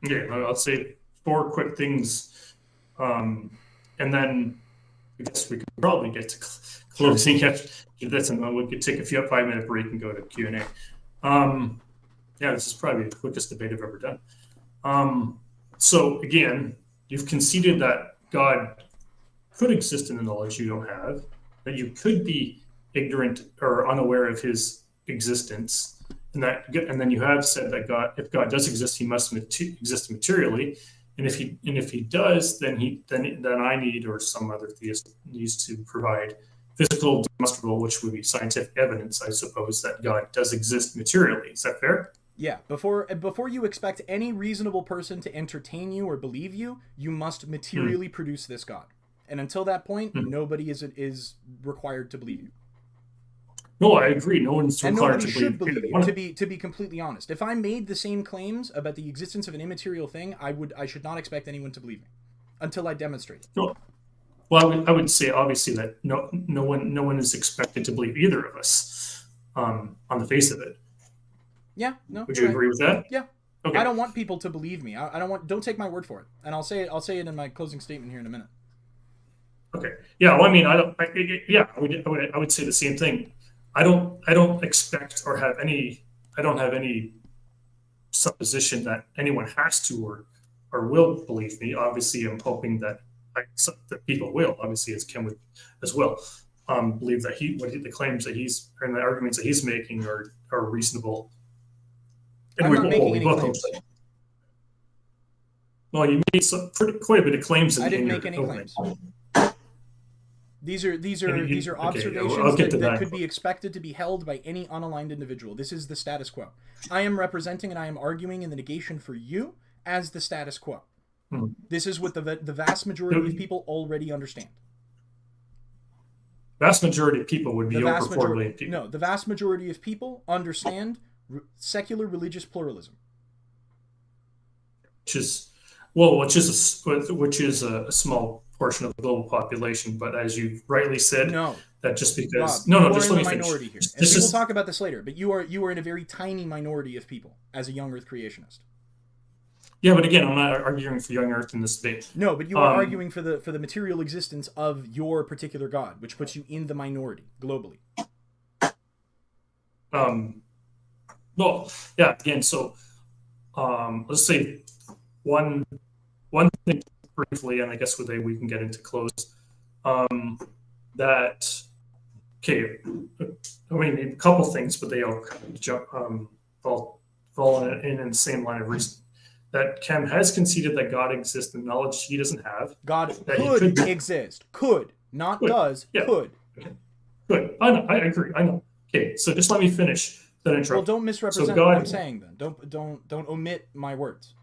Yeah, I'll say 4 quick things, and then I guess we could probably get to closing. We could take a 5-minute break and go to Q&A. Yeah, this is probably the quickest debate I've ever done. So again, you've conceded that God could exist in the knowledge you don't have, that you could be ignorant or unaware of his existence, and then you have said that if God does exist, he must exist materially, and if he does, then I need, or some other theist needs, to provide physical, demonstrable, which would be scientific evidence, I suppose, that God does exist materially. Is that fair? Yeah, before you expect any reasonable person to entertain you or believe you, you must materially produce this God. And until that point, nobody is required to believe you. No, I agree. No one's required to believe you. To be completely honest, if I made the same claims about the existence of an immaterial thing, I should not expect anyone to believe me until I demonstrate it. No. Well, I would say obviously that no one is expected to believe either of us on the face of it. Yeah, no. Would you agree with that? Yeah. Okay. I don't want people to believe me. Don't take my word for it. And I'll say it in my closing statement here in a minute. Okay. Yeah. Well, I mean, I would say the same thing. I don't expect or have any. I don't have any supposition that anyone has to or will believe me. Obviously, I'm hoping that people will. Obviously, as Ken would as well believe that the claims that he's and the arguments that he's making are reasonable. And I'm not making any claims. Well, you made quite a bit of claims. I didn't make any claims. These are observations that could be expected to be held by any unaligned individual. This is the status quo. I am representing and I am arguing in the negation for you as the status quo. This is what the vast majority of people already understand. Vast majority of people would be over 4 billion people. No, the vast majority of people understand secular religious pluralism, which is a small portion of the global population. But as you rightly said, that just because just let me finish. Minority here. And we will talk about this later. But you are in a very tiny minority of people as a young Earth creationist. Yeah, but again, I'm not arguing for young Earth in this debate. No, but you are arguing for the material existence of your particular God, which puts you in the minority globally. Well, yeah. Again, so let's say one thing briefly, and I guess we can get into close. That okay. I mean, a couple things, but they all kind of fall in the same line of reason. That Kem has conceded that God exists in knowledge he doesn't have. God could exist. Could. Not does. Yeah. Could. Good. I agree. I know. Okay, so just let me finish that intro. Well, don't misrepresent what I'm saying then. Don't omit my words.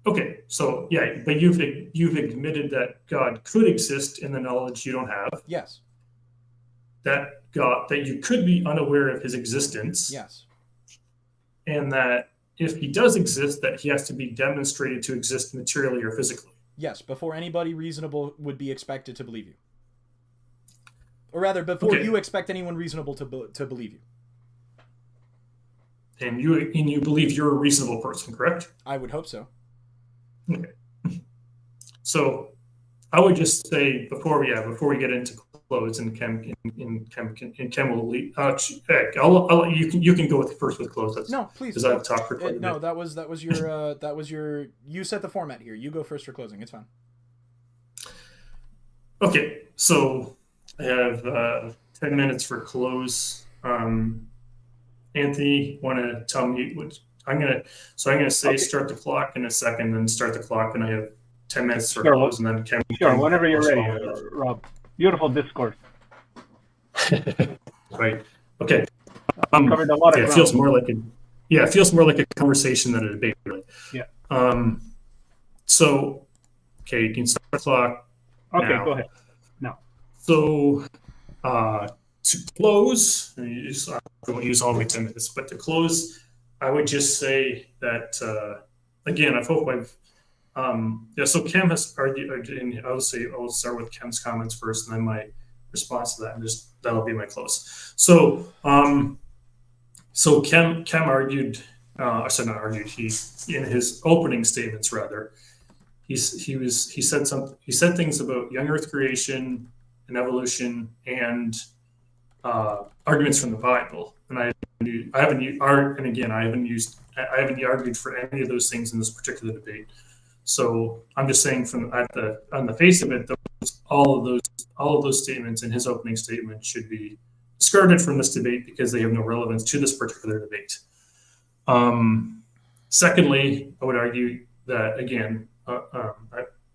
Okay, so yeah, but you've admitted that God could exist in the knowledge you don't have. Yes. That you could be unaware of his existence. Yes. And that if he does exist, that he has to be demonstrated to exist materially or physically. Yes, before anybody reasonable would be expected to believe you. Or rather, before you expect anyone reasonable to believe you. And you believe you're a reasonable person, correct? I would hope so. Okay. So I would just say before we get into close, and Kem will lead. You can go first with close. No, please. Because I've talked for quite a bit. No, that was your you set the format here. You go first for closing. It's fine. Okay, so I have 10 minutes for close. Anthony, want to tell me what I'm gonna say? Okay. Start the clock in a second, then start the clock, and I have 10 minutes for close, and then Kem. Sure, whenever you're ready, Rob. Beautiful discourse. Right. Okay. Covered a lot of ground. It feels more like a conversation than a debate, really. Yeah. So, okay, you can start the clock. Okay, now. Go ahead. Now. So, to close, I won't use all my 10 minutes, but to close, I would just say that again, I hope I've. So Kem has argued, and I'll start with Kem's comments first, and then my response to that, and that'll be my close. So, Kem argued. I said not argued. He in his opening statements rather, he said things about young Earth creation and evolution and arguments from the Bible, and I I haven't argued for any of those things in this particular debate. So I'm just saying on the face of it, all of those statements in his opening statement should be discarded from this debate because they have no relevance to this particular debate. Secondly, I would argue that again,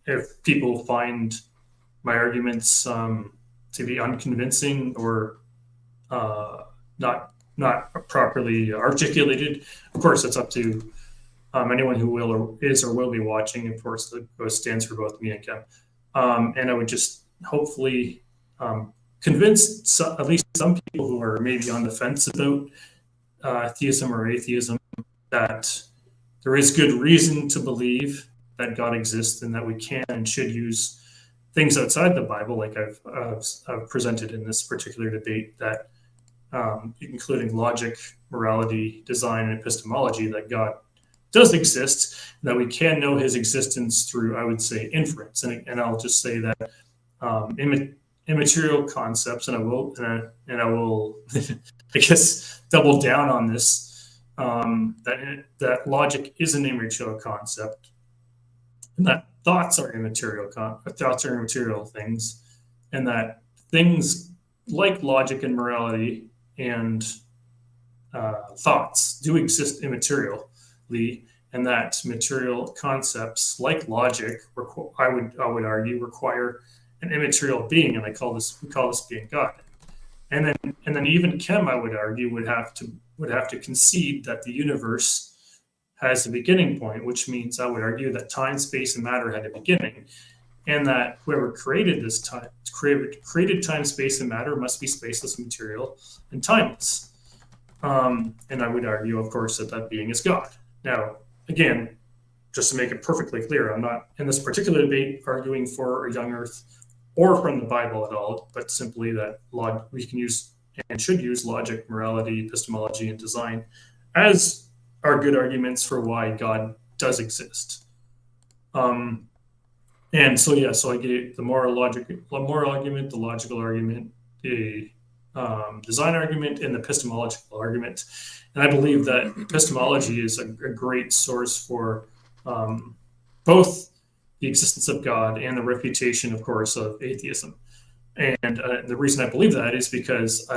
if people find my arguments to be unconvincing or not properly articulated, of course, it's up to anyone who will or will be watching. Of course, that stands for both me and Kim. And I would just hopefully convince at least some people who are maybe on the fence about theism or atheism that there is good reason to believe that God exists and that we can and should use things outside the Bible, like I've presented in this particular debate, that including logic, morality, design, and epistemology, that God does exist, that we can know his existence through, I would say, inference. And I'll just say that immaterial concepts, and I will I guess double down on this, that logic is an immaterial concept, and that thoughts are immaterial things, and that things like logic and morality and thoughts do exist immaterially, and that material concepts like logic, I would argue, require an immaterial being, and we call this being God. And then even Kim, I would argue, would have to concede that the universe has a beginning point, which means I would argue that time, space, and matter had a beginning, and that whoever created time, space, and matter must be spaceless, material, and timeless. And I would argue, of course, that being is God. Now, again, just to make it perfectly clear, I'm not in this particular debate arguing for a young Earth or from the Bible at all, but simply that we can use and should use logic, morality, epistemology, and design as are good arguments for why God does exist. And so I gave the moral argument, the logical argument, the design argument, and the epistemological argument. And I believe that epistemology is a great source for both the existence of God and the refutation, of course, of atheism. And the reason I believe that is because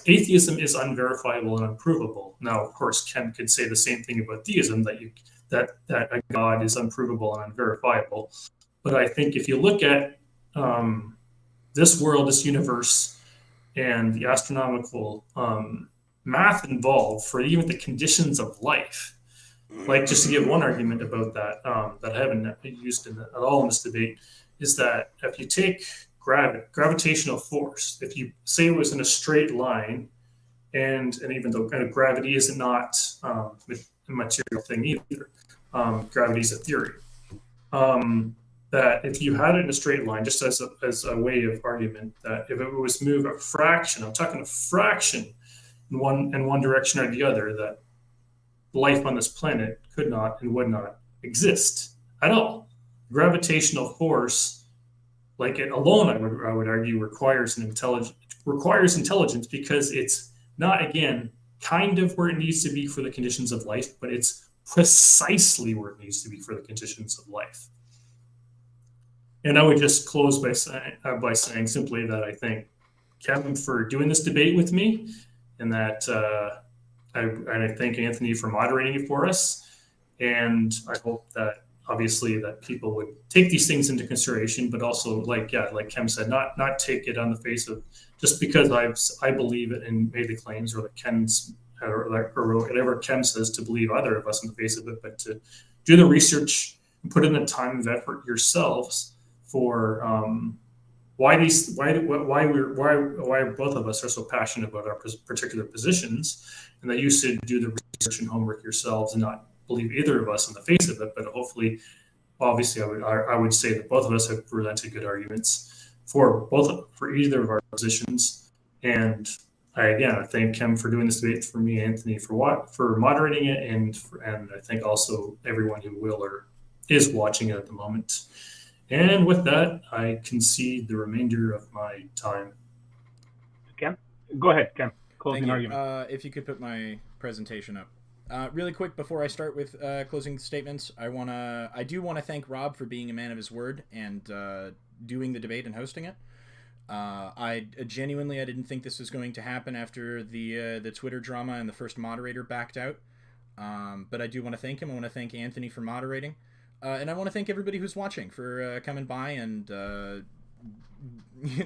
atheism is unverifiable and unprovable. Now, of course, Ken could say the same thing about theism, that a God is unprovable and unverifiable. But I think if you look at this world, this universe, and the astronomical math involved for even the conditions of life, like just to give one argument about that that I haven't used at all in this debate, is that if you take gravitational force, if you say it was in a straight line, and even though kind of gravity is not a material thing either, gravity is a theory, that if you had it in a straight line, just as a way of argument, that if it was moved a fraction, I'm talking a fraction in one direction or the other, that life on this planet could not and would not exist at all. Gravitational force, like it alone, I would argue, requires intelligence because it's not, again, kind of where it needs to be for the conditions of life, but it's precisely where it needs to be for the conditions of life. And I would just close by saying simply that I thank Kevin for doing this debate with me, and that I thank Anthony for moderating it for us. And I hope that obviously that people would take these things into consideration, but also like Kem said, not take it on the face of just because I believe it and made the claims, or that Ken's or whatever Kem says to believe either of us on the face of it, but to do the research and put in the time and effort yourselves for why both of us are so passionate about our particular positions, and that you should do the research and homework yourselves and not believe either of us on the face of it. But hopefully, obviously, I would say that both of us have presented good arguments for either of our positions. And I thank Kim for doing this debate, for me, Anthony, for moderating it, and I thank also everyone who will or is watching it at the moment. And with that, I concede the remainder of my time. Ken? Go ahead, Ken. closing argument. If you could put my presentation up. Really quick before I start with closing statements, I do want to thank Rob for being a man of his word and doing the debate and hosting it. I genuinely didn't think this was going to happen after the Twitter drama and the first moderator backed out. But I do want to thank him. I want to thank Anthony for moderating. And I want to thank everybody who's watching for coming by and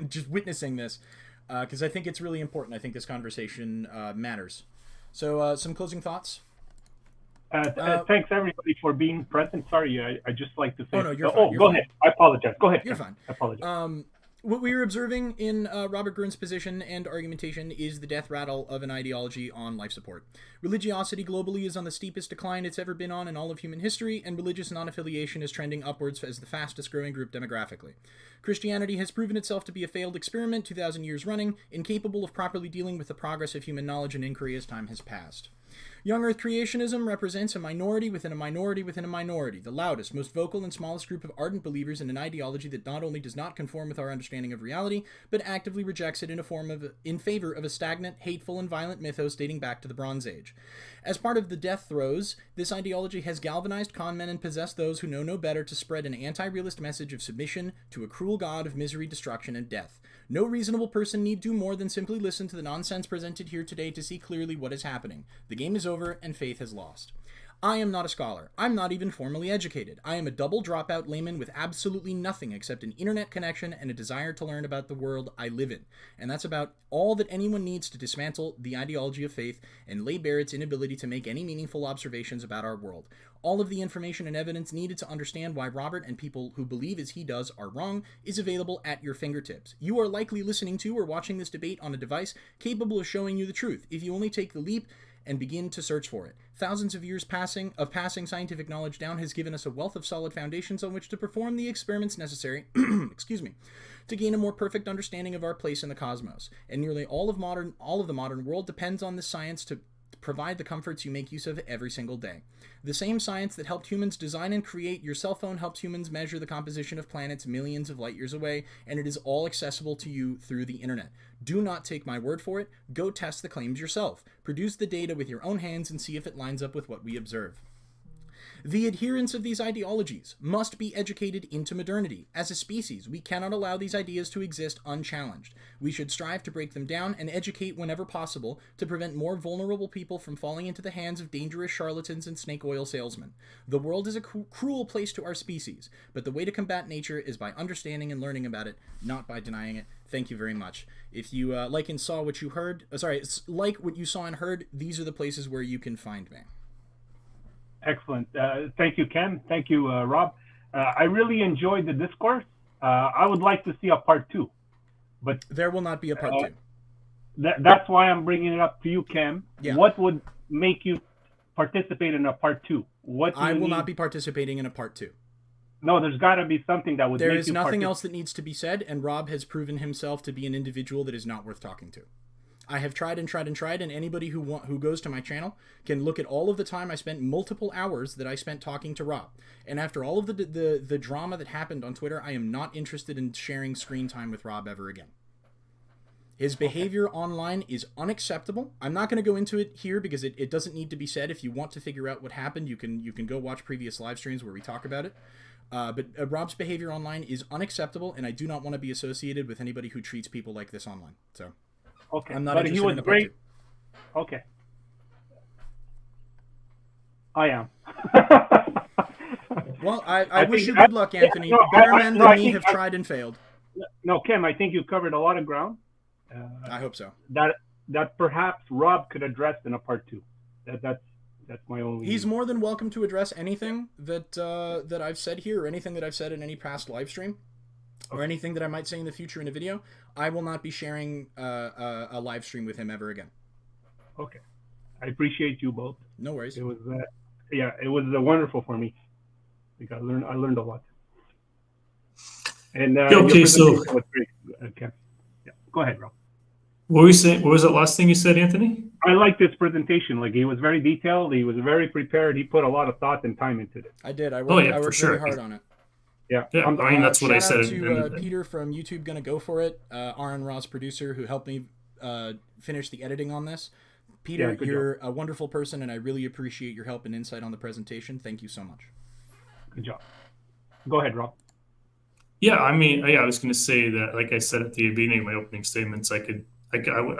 just witnessing this, because I think it's really important. I think this conversation matters. So some closing thoughts? Thanks, everybody, for being present. Sorry, I just like to say... Oh, no, you're fine. Go ahead. I apologize. Go ahead. You're fine. I apologize. What we are observing in Robert Groen's position and argumentation is the death rattle of an ideology on life support. Religiosity globally is on the steepest decline it's ever been on in all of human history, and religious non-affiliation is trending upwards as the fastest growing group demographically. Christianity has proven itself to be a failed experiment 2,000 years running, incapable of properly dealing with the progress of human knowledge and inquiry as time has passed. Young Earth creationism represents a minority within a minority within a minority, the loudest, most vocal, and smallest group of ardent believers in an ideology that not only does not conform with our understanding of reality, but actively rejects it in favor of a stagnant, hateful, and violent mythos dating back to the Bronze Age. As part of the death throes, this ideology has galvanized con men and possessed those who know no better to spread an anti-realist message of submission to a cruel god of misery, destruction, and death. No reasonable person need do more than simply listen to the nonsense presented here today to see clearly what is happening. The game is over, and faith has lost. I am not a scholar. I'm not even formally educated. I am a double dropout layman with absolutely nothing except an internet connection and a desire to learn about the world I live in. And that's about all that anyone needs to dismantle the ideology of faith and lay bare its inability to make any meaningful observations about our world. All of the information and evidence needed to understand why Robert and people who believe as he does are wrong is available at your fingertips. You are likely listening to or watching this debate on a device capable of showing you the truth, if you only take the leap and begin to search for it. Thousands of years passing scientific knowledge down has given us a wealth of solid foundations on which to perform the experiments necessary to gain a more perfect understanding of our place in the cosmos. And nearly all of the modern world depends on this science to provide the comforts you make use of every single day. The same science that helped humans design and create your cell phone helps humans measure the composition of planets millions of light years away, and it is all accessible to you through the internet. Do not take my word for it. Go test the claims yourself. Produce the data with your own hands and see if it lines up with what we observe. The adherents of these ideologies must be educated into modernity. As a species, we cannot allow these ideas to exist unchallenged. We should strive to break them down and educate whenever possible to prevent more vulnerable people from falling into the hands of dangerous charlatans and snake oil salesmen. The world is a cruel place to our species, but the way to combat nature is by understanding and learning about it, not by denying it. Thank you very much. If you like and saw what you heard, like what you saw and heard, these are the places where you can find me. Excellent. Thank you, Ken. Thank you, Rob. I really enjoyed the discourse. I would like to see a part 2, but there will not be a part 2. That's why I'm bringing it up to you, Ken. Yeah. What would make you participate in a part 2? I will not be participating in a part 2. No, there's got to be something that would. There is nothing else that needs to be said, and Rob has proven himself to be an individual that is not worth talking to. I have tried and tried and tried, and anybody who goes to my channel can look at all of the time I spent, multiple hours that I spent talking to Rob. And after all of the drama that happened on Twitter, I am not interested in sharing screen time with Rob ever again. His behavior online is unacceptable. I'm not going to go into it here because it doesn't need to be said. If you want to figure out what happened, you can go watch previous live streams where we talk about it. But Rob's behavior online is unacceptable, and I do not want to be associated with anybody who treats people like this online. So. Okay, I'm not but he was great. Okay, I am. Well, I wish you good luck, Anthony. Better men than me have tried and failed. No, Kim, I think you covered a lot of ground. I hope so. That perhaps Rob could address in a part 2. That's my only. He's more than welcome to address anything that I've said here, or anything that I've said in any past live stream. Or anything that I might say in the future in a video. I will not be sharing a live stream with him ever again. Okay, I appreciate you both. No worries. It was it was wonderful for me because I learned a lot. And okay, so was great. Okay, yeah, go ahead, Rob. What were you saying? What was that last thing you said, Anthony? I liked this presentation. Like, he was very detailed. He was very prepared. He put a lot of thought and time into it. I did. I worked very hard on it. Yeah, I mean, that's what I said. Shout out to Peter from YouTube Gonna Go For It, Aaron Ross, producer, who helped me finish the editing on this. Yeah, Peter, good you're a wonderful person, and I really appreciate your help and insight on the presentation. Thank you so much. Good job. Go ahead, Rob. Yeah, I mean, yeah, I was going to say that, like I said at the beginning of my opening statements, I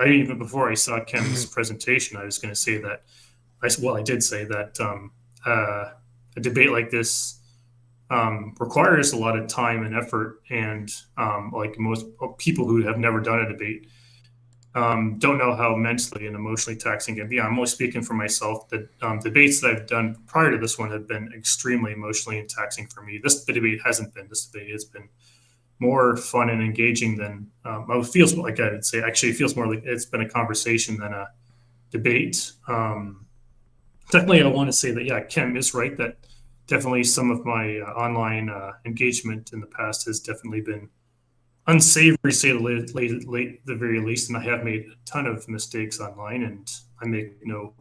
even before I saw Ken's presentation, I was going to say that, I did say that a debate like this requires a lot of time and effort, and like most people who have never done a debate don't know how mentally and emotionally taxing it can be. I'm only speaking for myself. The debates that I've done prior to this one have been extremely emotionally and taxing for me. This debate hasn't been. This debate has been more fun and engaging than it feels like. I would say actually it feels more like it's been a conversation than a debate. Definitely, I want to say that, yeah, Kim is right that definitely some of my online engagement in the past has definitely been unsavory, say the very least, and I have made a ton of mistakes online, and I make no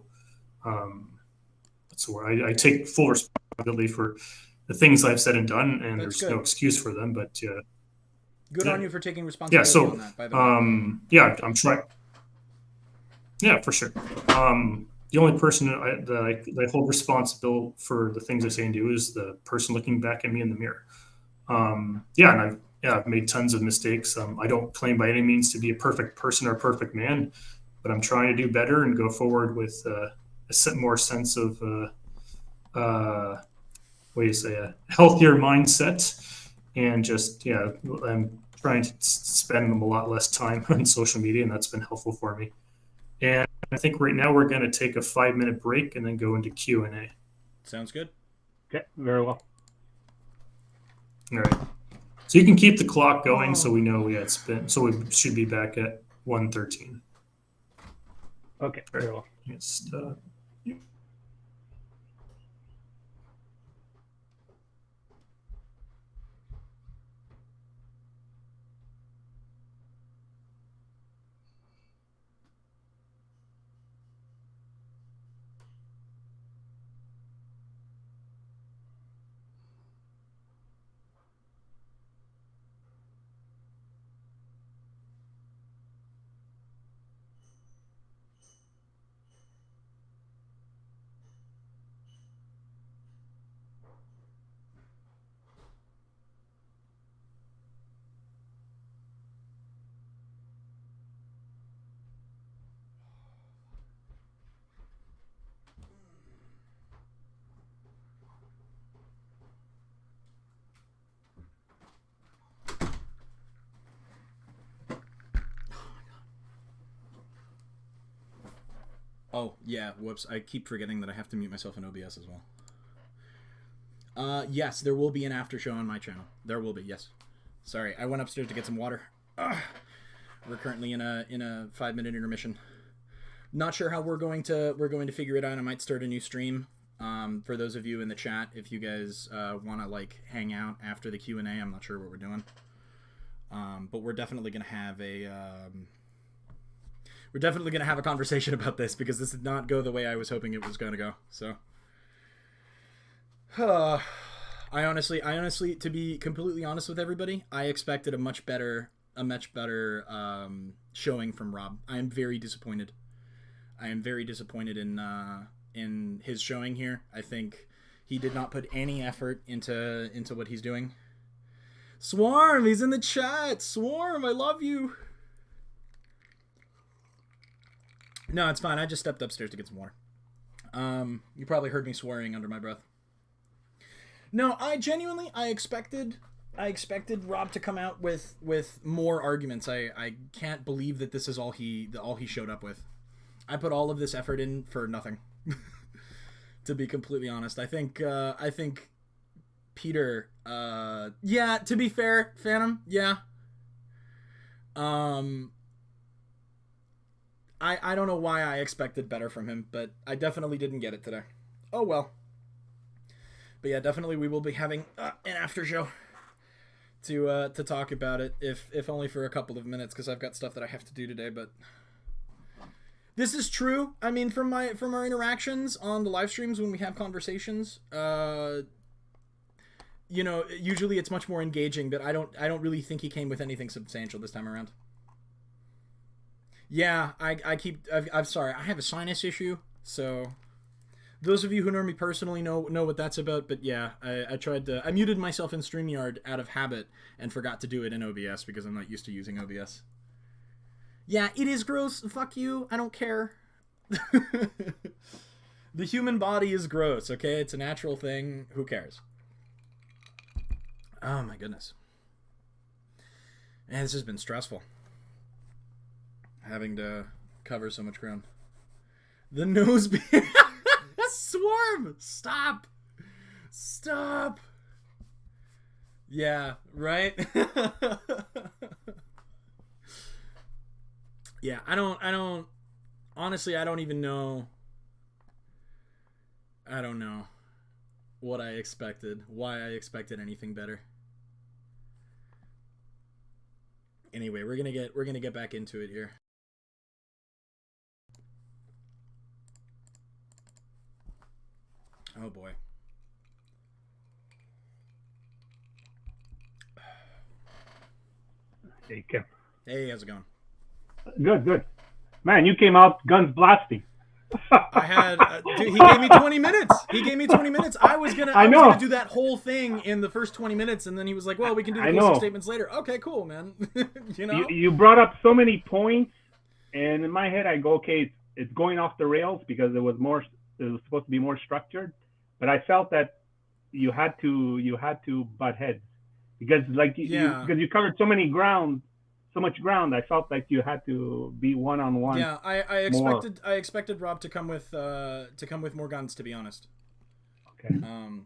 what's the word? I take full responsibility for the things I've said and done, and That's there's no good. excuse for them. But Good Yeah. on you for taking yeah, responsibility so on that, by the way. yeah, I'm trying. Yeah, for sure. The only person that I hold responsible for the things I say and do is the person looking back at me in the mirror. Yeah, and I've made tons of mistakes. I don't claim by any means to be a perfect person or a perfect man, but I'm trying to do better and go forward with more sense of what do you say, a healthier mindset, and just I'm trying to spend a lot less time on social media, and that's been helpful for me. And I think right now we're going to take a 5-minute break and then go into Q&A. Sounds good. Okay, very well. All right. So you can keep the clock going so we know it's been, so we should be back at 1:13. Okay, very well. Yes. Oh, yeah, whoops. I keep forgetting that I have to mute myself in OBS as well. Yes, there will be an after show on my channel. There will be, yes. Sorry, I went upstairs to get some water. We're currently in a 5-minute intermission. Not sure how we're going to figure it out. I might start a new stream. For those of you in the chat, if you guys want to like hang out after the Q&A, I'm not sure what we're doing. But we're definitely gonna have a conversation about this because this did not go the way I was hoping it was gonna go. So, I honestly, to be completely honest with everybody, I expected a much better showing from Rob. I am very disappointed. I am very disappointed in his showing here. I think he did not put any effort into what he's doing. Swarm, he's in the chat. Swarm, I love you. No, it's fine. I just stepped upstairs to get some water. You probably heard me swearing under my breath. No, I expected Rob to come out with more arguments. I can't believe that this is all he showed up with. I put all of this effort in for nothing. To be completely honest, I think Peter, yeah, to be fair, Phantom, yeah. I don't know why I expected better from him, but I definitely didn't get it today. Oh well. But yeah, definitely we will be having an after show to talk about it, if only for a couple of minutes, because I've got stuff that I have to do today. But this is true. I mean, from our interactions on the live streams when we have conversations, usually it's much more engaging. But I don't really think he came with anything substantial this time around. Yeah, I'm sorry. I have a sinus issue, so those of you who know me personally know what that's about. But yeah, I muted myself in StreamYard out of habit and forgot to do it in OBS because I'm not used to using OBS. Yeah, it is gross. Fuck you. I don't care. The human body is gross, okay? It's a natural thing. Who cares? Oh my goodness. Man, this has been stressful. Having to cover so much ground. The nose beard. Swarm! Stop! Stop! Yeah, right? Yeah, I don't honestly, I don't even know. I don't know what I expected, why I expected anything better. Anyway, we're gonna get back into it here. Oh boy. Hey, Kim. Hey, how's it going? Good. Man, you came out guns blasting. I had dude, he gave me 20 minutes. I was gonna do that whole thing in the first 20 minutes, and then he was like, "Well, we can do the closing statements later." Okay, cool, man. You know, you brought up so many points, and in my head, I go, "Okay, it's going off the rails because it was supposed to be more structured," but I felt that you had to butt heads because because you covered so much ground. I felt like you had to be one-on-one. Yeah, I expected Rob to come with more guns, to be honest. Okay.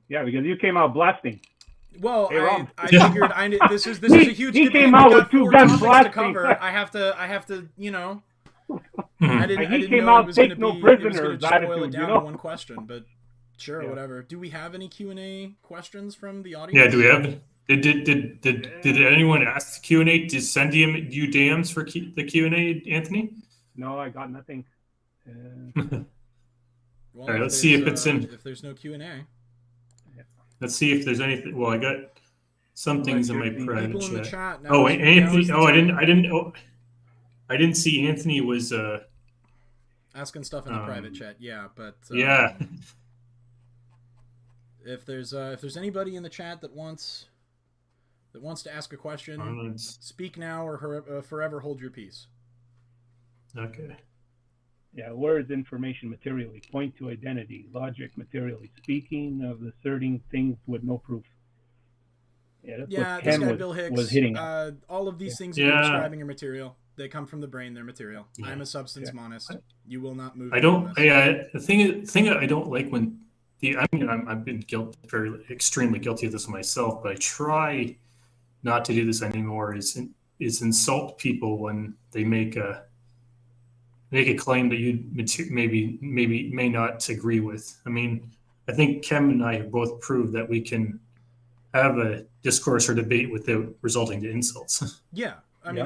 Yeah, because you came out blasting. Well, hey, I figured this is a huge. He came out with 2 guns blasting. To cover. I have to, you know. I didn't came know out it was take gonna no be, prisoners. it was gonna just boil it down you know? to one question, but sure, yeah. Whatever. Do we have any Q&A questions from the audience? Yeah, do we have? Did anyone ask the Q&A to send you DMs for the Q&A, Anthony? No, I got nothing. Well, all right, let's see if it's in. If there's no Q&A, let's see if there's anything. Well, I got some things in my private chat. In the chat now. Oh, Anthony. Oh, I didn't see Anthony was asking stuff in the private chat. Yeah, but yeah. If there's anybody in the chat that wants to ask a question, speak now or forever hold your peace. Okay. Yeah, words, information, materially, point to identity, logic, materially, speaking of asserting things with no proof. Yeah, that's what this guy was, Bill Hicks was hitting. All of these things you're describing are material. They come from the brain. They're material. Yeah. I'm a substance monist. You will not move. I don't. Yeah, the thing I don't like when I've been extremely guilty of this myself, but I try not to do this anymore. Is insult people when they make a claim that you may not agree with. I mean, I think Kim and I have both proved that we can have a discourse or debate without resulting to insults. Yeah, I mean,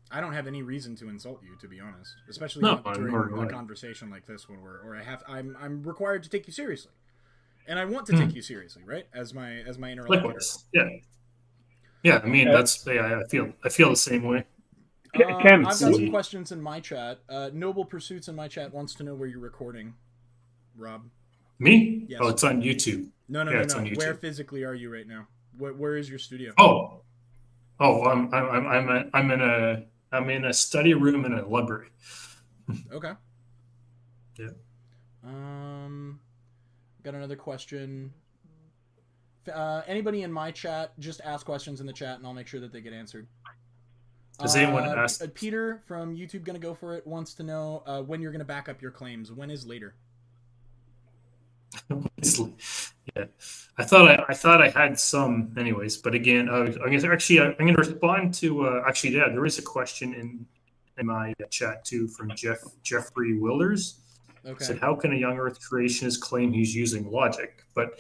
I don't have any reason to insult you, to be honest, especially not during a conversation like this when I'm required to take you seriously, and I want to take you seriously, right? As my interlocutor. Likewise. Yeah. I mean, I feel the same way. I've got some questions in my chat. Noble Pursuits in my chat wants to know where you're recording, Rob. Me? Yes. Oh, it's on YouTube. No. It's on YouTube. Where physically are you right now? Where is your studio? I'm in a study room in a library. Okay. Yeah. Got another question. Anybody in my chat, just ask questions in the chat, and I'll make sure that they get answered. Does anyone ask? Peter from YouTube, gonna go for it, wants to know when you're gonna back up your claims. When is later? Yeah, I thought I had some, anyways. But again, I'm going to respond to. There is a question in my chat too from Jeffrey Willers. Okay. Said, how can a young Earth creationist claim he's using logic? But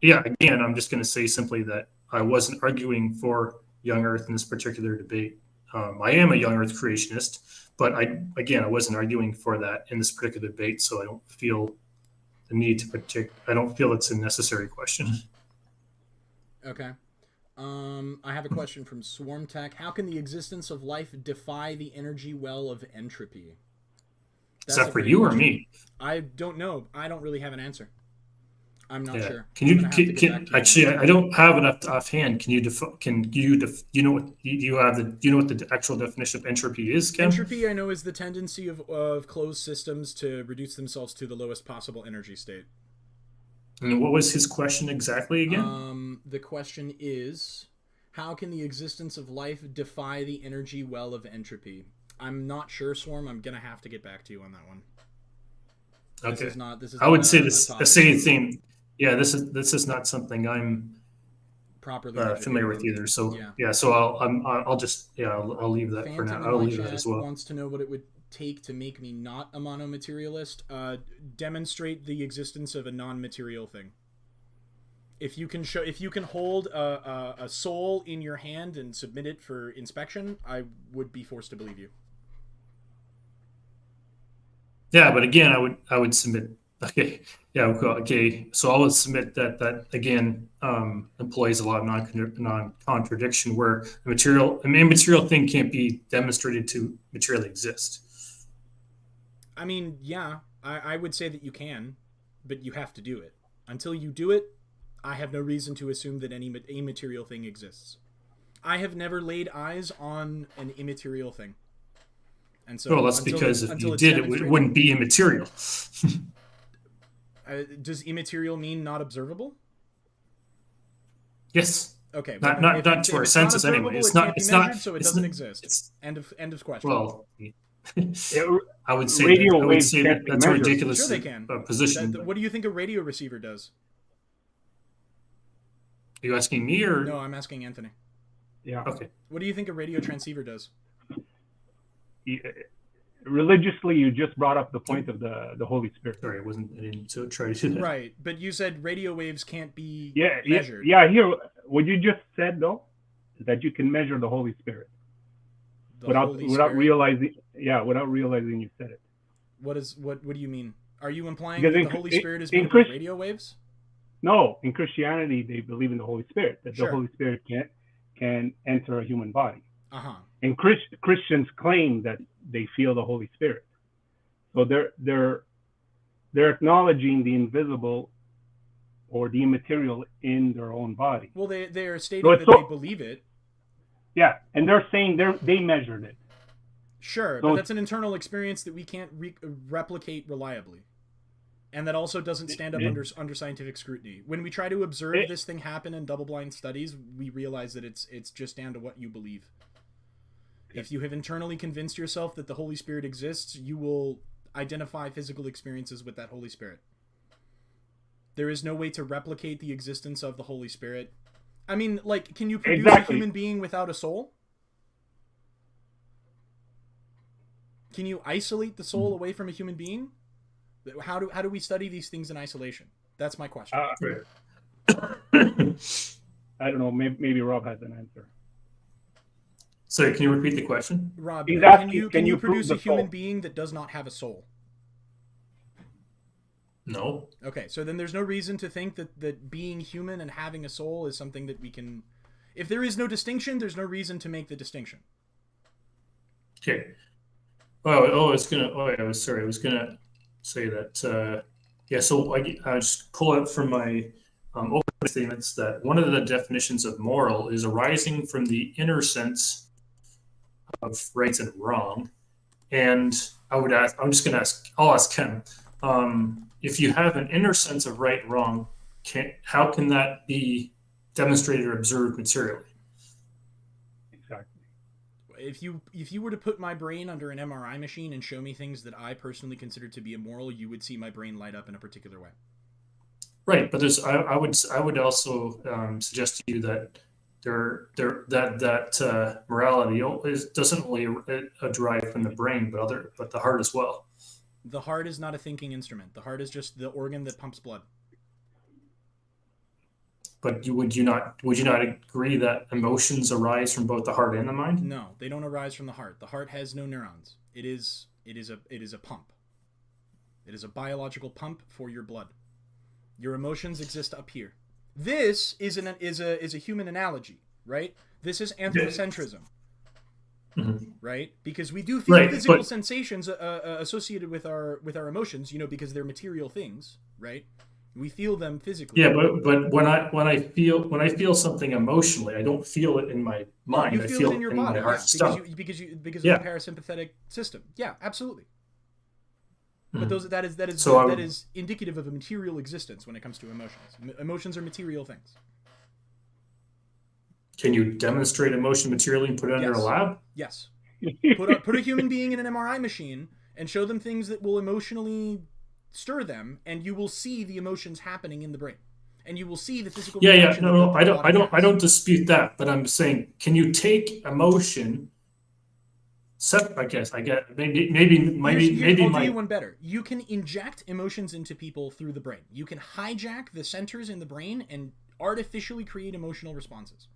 yeah, again, I'm just going to say simply that I wasn't arguing for young Earth in this particular debate. I am a young Earth creationist, but I wasn't arguing for that in this particular debate, so I don't feel the need to I don't feel it's a necessary question. Okay. I have a question from Swarm Tech. How can the existence of life defy the energy well of entropy? Is that for you or me? I don't know. I don't really have an answer. I'm not sure. Can you actually? I don't have it offhand. Can you you know what the actual definition of entropy is, Ken? Entropy, I know, is the tendency of closed systems to reduce themselves to the lowest possible energy state. And what was his question exactly again? The question is, how can the existence of life defy the energy well of entropy? I'm not sure, Swarm. I'm gonna have to get back to you on that one. Okay. This is I would say the same thing. Yeah, this is not something I'm properly familiar with either. So so I'll leave that Phantom for now. I'll leave that as well. Wants to know what it would take to make me not a monomaterialist. Demonstrate the existence of a non-material thing. If you can hold a soul in your hand and submit it for inspection, I would be forced to believe you. Yeah, but again, I would submit. Okay, yeah, okay. So I would submit that again employs a lot of non-contradiction, where an immaterial thing can't be demonstrated to materially exist. I mean, yeah, I would say that you can, but you have to do it. Until you do it, I have no reason to assume that any immaterial thing exists. I have never laid eyes on an immaterial thing. And so, well, that's because if you did, it wouldn't be immaterial. Does immaterial mean not observable? Yes. Okay. Not to our senses anyway. It's not. So it doesn't exist. End of question. Well, I would say radio waves that's a ridiculous sure they can. Position. What do you think a radio receiver does? Are you asking me or no? I'm asking Anthony. Yeah. Okay. What do you think a radio transceiver does? Religiously, you just brought up the point of the Holy Spirit. Sorry, I didn't try to do that. Right, but you said radio waves can't be measured. Yeah, here, what you just said though, is that you can measure the Holy Spirit without realizing. Yeah, without realizing you said it. What do you mean? Are you implying that the Holy Spirit is made of radio waves? No, in Christianity, they believe in the Holy Spirit. That the Holy Spirit can enter a human body. And Christians claim that they feel the Holy Spirit. So they're acknowledging the invisible or the immaterial in their own body. Well, they are stating that they believe it. Yeah, and they're saying they measured it. Sure, but that's an internal experience that we can't replicate reliably. And that also doesn't stand up under scientific scrutiny. When we try to observe this thing happen in double-blind studies, we realize that it's just down to what you believe. If you have internally convinced yourself that the Holy Spirit exists, you will identify physical experiences with that Holy Spirit. There is no way to replicate the existence of the Holy Spirit. I mean, like, can you produce a human being without a soul? Can you isolate the soul away from a human being? How do we study these things in isolation? That's my question. I don't know. Maybe Rob has an answer. Sorry, can you repeat the question? Rob, can you produce a human being that does not have a soul? No. Okay, so then there's no reason to think that being human and having a soul is something that we can... If there is no distinction, there's no reason to make the distinction. Okay. I was gonna say that. So I just pull out from my opening statements that one of the definitions of moral is arising from the inner sense of right and wrong. And I'll ask Ken, if you have an inner sense of right and wrong, how can that be demonstrated or observed materially? Exactly. If you were to put my brain under an MRI machine and show me things that I personally consider to be immoral, you would see my brain light up in a particular way. Right, but I would also suggest to you that that morality doesn't only derive from the brain, but the heart as well. The heart is not a thinking instrument. The heart is just the organ that pumps blood. But would you not agree that emotions arise from both the heart and the mind? No, they don't arise from the heart. The heart has no neurons. It is a pump. It is a biological pump for your blood. Your emotions exist up here. This is a human analogy, right? This is anthropocentrism, right? Because we do feel physical sensations associated with our emotions, because they're material things, right? We feel them physically. Yeah, but when I feel something emotionally, I don't feel it in my mind. You feel it in your body, my heart and stomach. because of the parasympathetic system. Yeah, absolutely. But that is indicative of a material existence when it comes to emotions. Emotions are material things. Can you demonstrate emotion materially and put it under a lab? Yes. Put a human being in an MRI machine and show them things that will emotionally stir them, and you will see the emotions happening in the brain, and you will see the physical. No, I don't dispute that, but I'm saying, can you take emotion? I get maybe. I'll do you one better. You can inject emotions into people through the brain. You can hijack the centers in the brain and artificially create emotional responses.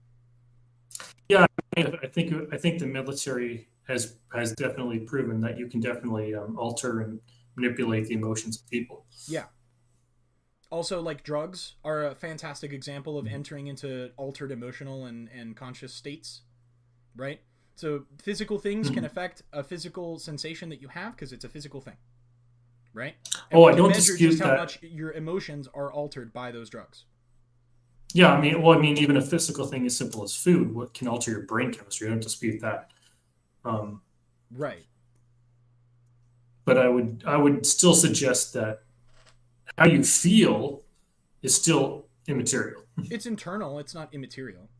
Yeah, I think the military has definitely proven that you can definitely alter and manipulate the emotions of people. Yeah. Also, like, drugs are a fantastic example of entering into altered emotional and conscious states, right? So physical things can affect a physical sensation that you have because it's a physical thing, right? And I don't dispute just that. how much your emotions are altered by those drugs. Yeah, I mean, even a physical thing as simple as food, what can alter your brain chemistry? I don't dispute that. Right. But I would still suggest that how you feel is still immaterial. It's internal. It's not immaterial.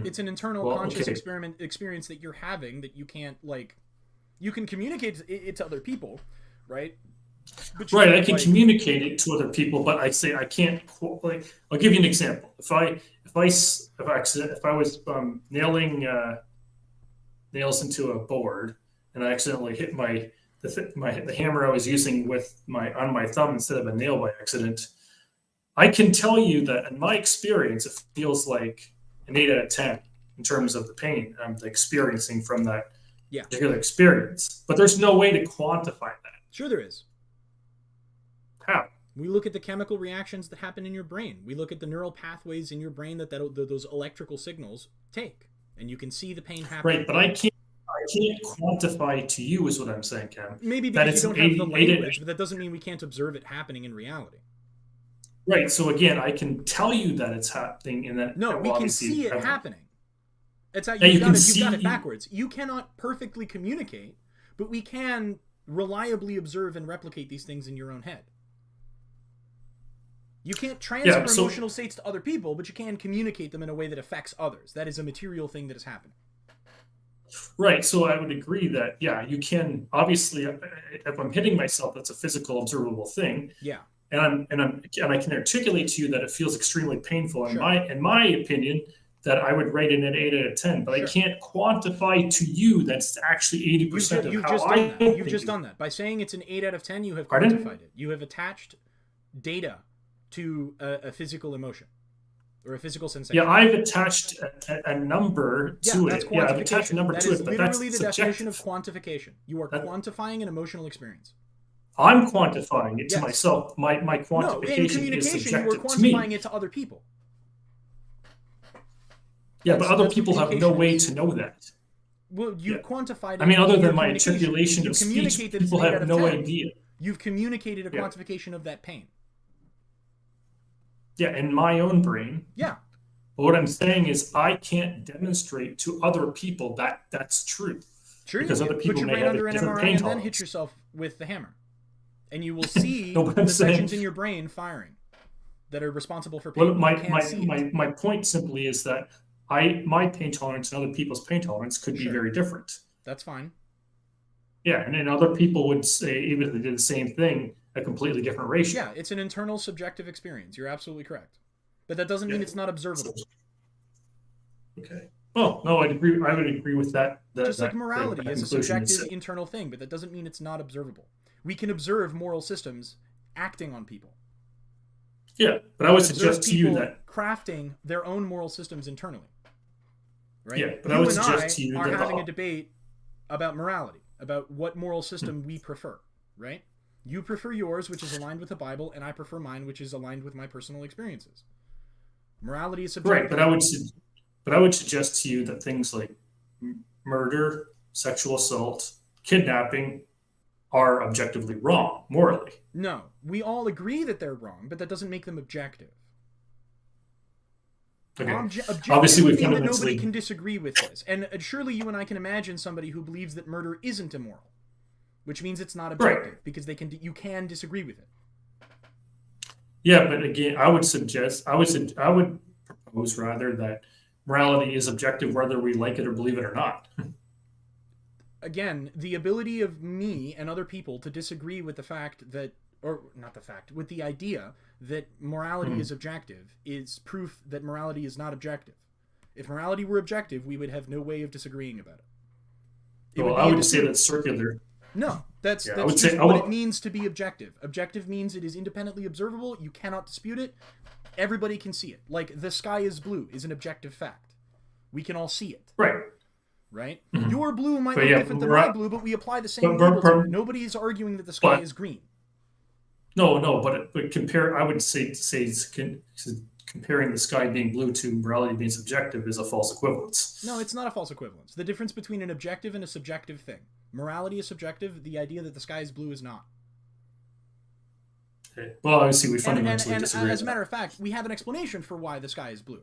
It's an internal conscious experience that you're having that you can't, like, you can communicate it to other people, right? Right, I can communicate it to other people, but I say I can't. Like, I'll give you an example. If I was nailing nails into a board and I accidentally hit the hammer I was using on my thumb instead of a nail by accident, I can tell you that in my experience, it feels like an 8 out of 10 in terms of the pain I'm experiencing from that particular experience. But there's no way to quantify that. Sure there is. How? We look at the chemical reactions that happen in your brain. We look at the neural pathways in your brain that those electrical signals take, and you can see the pain happen. Right, but I can't quantify it to you, is what I'm saying, Cam. Maybe because you don't have the language, but that doesn't mean we can't observe it happening in reality. Right. So again, I can tell you that it's happening, and that we can see it happening. It's how you've got it backwards. You cannot perfectly communicate, but we can reliably observe and replicate these things in your own head. You can't transfer emotional states to other people, but you can communicate them in a way that affects others. That is a material thing that is happening. Right. So I would agree that you can, obviously, if I'm hitting myself, that's a physical observable thing. Yeah. And I can articulate to you that it feels extremely painful. In my opinion, that I would rate it an 8 out of 10, but I can't quantify to you that's actually 80% of how I think. You've just done that. By saying it's an 8 out of 10, you have quantified it. You have attached data to a physical emotion or a physical sensation. Yeah, I've attached a number to it. Yeah, I've attached a number to it, but that's literally the definition of quantification. You are quantifying an emotional experience. I'm quantifying it to myself. My quantification is subjective to me. You are quantifying it to other people. Yeah, but other people have no way to know that. Well, you quantified it. I mean, other than my articulation of speech, people have no idea. You've communicated a quantification of that pain. Yeah, in my own brain. Yeah. But what I'm saying is I can't demonstrate to other people that that's true. True. Because other people may have a different pain tolerance. And then hit yourself with the hammer. And you will see the sections in your brain firing that are responsible for pain. Well, my point simply is that my pain tolerance and other people's pain tolerance could be very different. That's fine. Yeah, and then other people would say, even if they did the same thing, a completely different ratio. Yeah, it's an internal subjective experience. You're absolutely correct. But that doesn't mean it's not observable. Okay. Oh, no, I would agree with that. Just like morality is a subjective internal thing, but that doesn't mean it's not observable. We can observe moral systems acting on people. Yeah, but I would suggest to you that crafting their own moral systems internally. Right? Yeah, but I would suggest to you that having a debate about morality, about what moral system we prefer, right? You prefer yours, which is aligned with the Bible, and I prefer mine, which is aligned with my personal experiences. Morality is subjective. Right, but I would suggest to you that things like murder, sexual assault, kidnapping are objectively wrong morally. No, we all agree that they're wrong, but that doesn't make them objective. Okay. Objective Obviously, we would mean that fundamentally nobody can disagree with this, and surely you and I can imagine somebody who believes that murder isn't immoral, which means it's not objective because you can disagree with it. Yeah, but again, I would propose rather that morality is objective whether we like it or believe it or not. Again, the ability of me and other people to disagree with the fact that, or not the fact, with the idea that morality is objective is proof that morality is not objective. If morality were objective, we would have no way of disagreeing about it. Well, I would say that's circular. No, that's I would just say- what it means to be objective. Objective means it is independently observable. You cannot dispute it. Everybody can see it. Like the sky is blue is an objective fact. We can all see it. Right? Your blue might be different than my blue, but we apply the same label to it. Nobody is arguing that the sky is green. No, but compare. I would say comparing the sky being blue to morality being subjective is a false equivalence. No, it's not a false equivalence. The difference between an objective and a subjective thing. Morality is subjective. The idea that the sky is blue is not. Okay. Well, obviously we fundamentally disagree. And as a matter of fact, we have an explanation for why the sky is blue,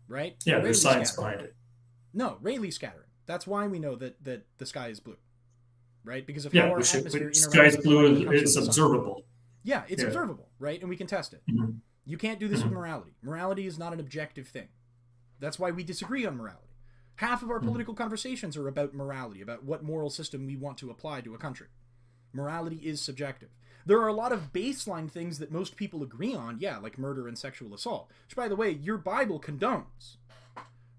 right? Yeah, there's science scattering. behind it. No, Rayleigh scattering. That's why we know that the sky is blue, right? Because of how our atmosphere interacts. Sky's blue with the light that comes is from the sun. observable. Yeah, it's observable, right? And we can test it. Mhm. You can't do this with morality. Morality is not an objective thing. That's why we disagree on morality. Half of our political conversations are about morality, about what moral system we want to apply to a country. Morality is subjective. There are a lot of baseline things that most people agree on, like murder and sexual assault, which, by the way, your Bible condones,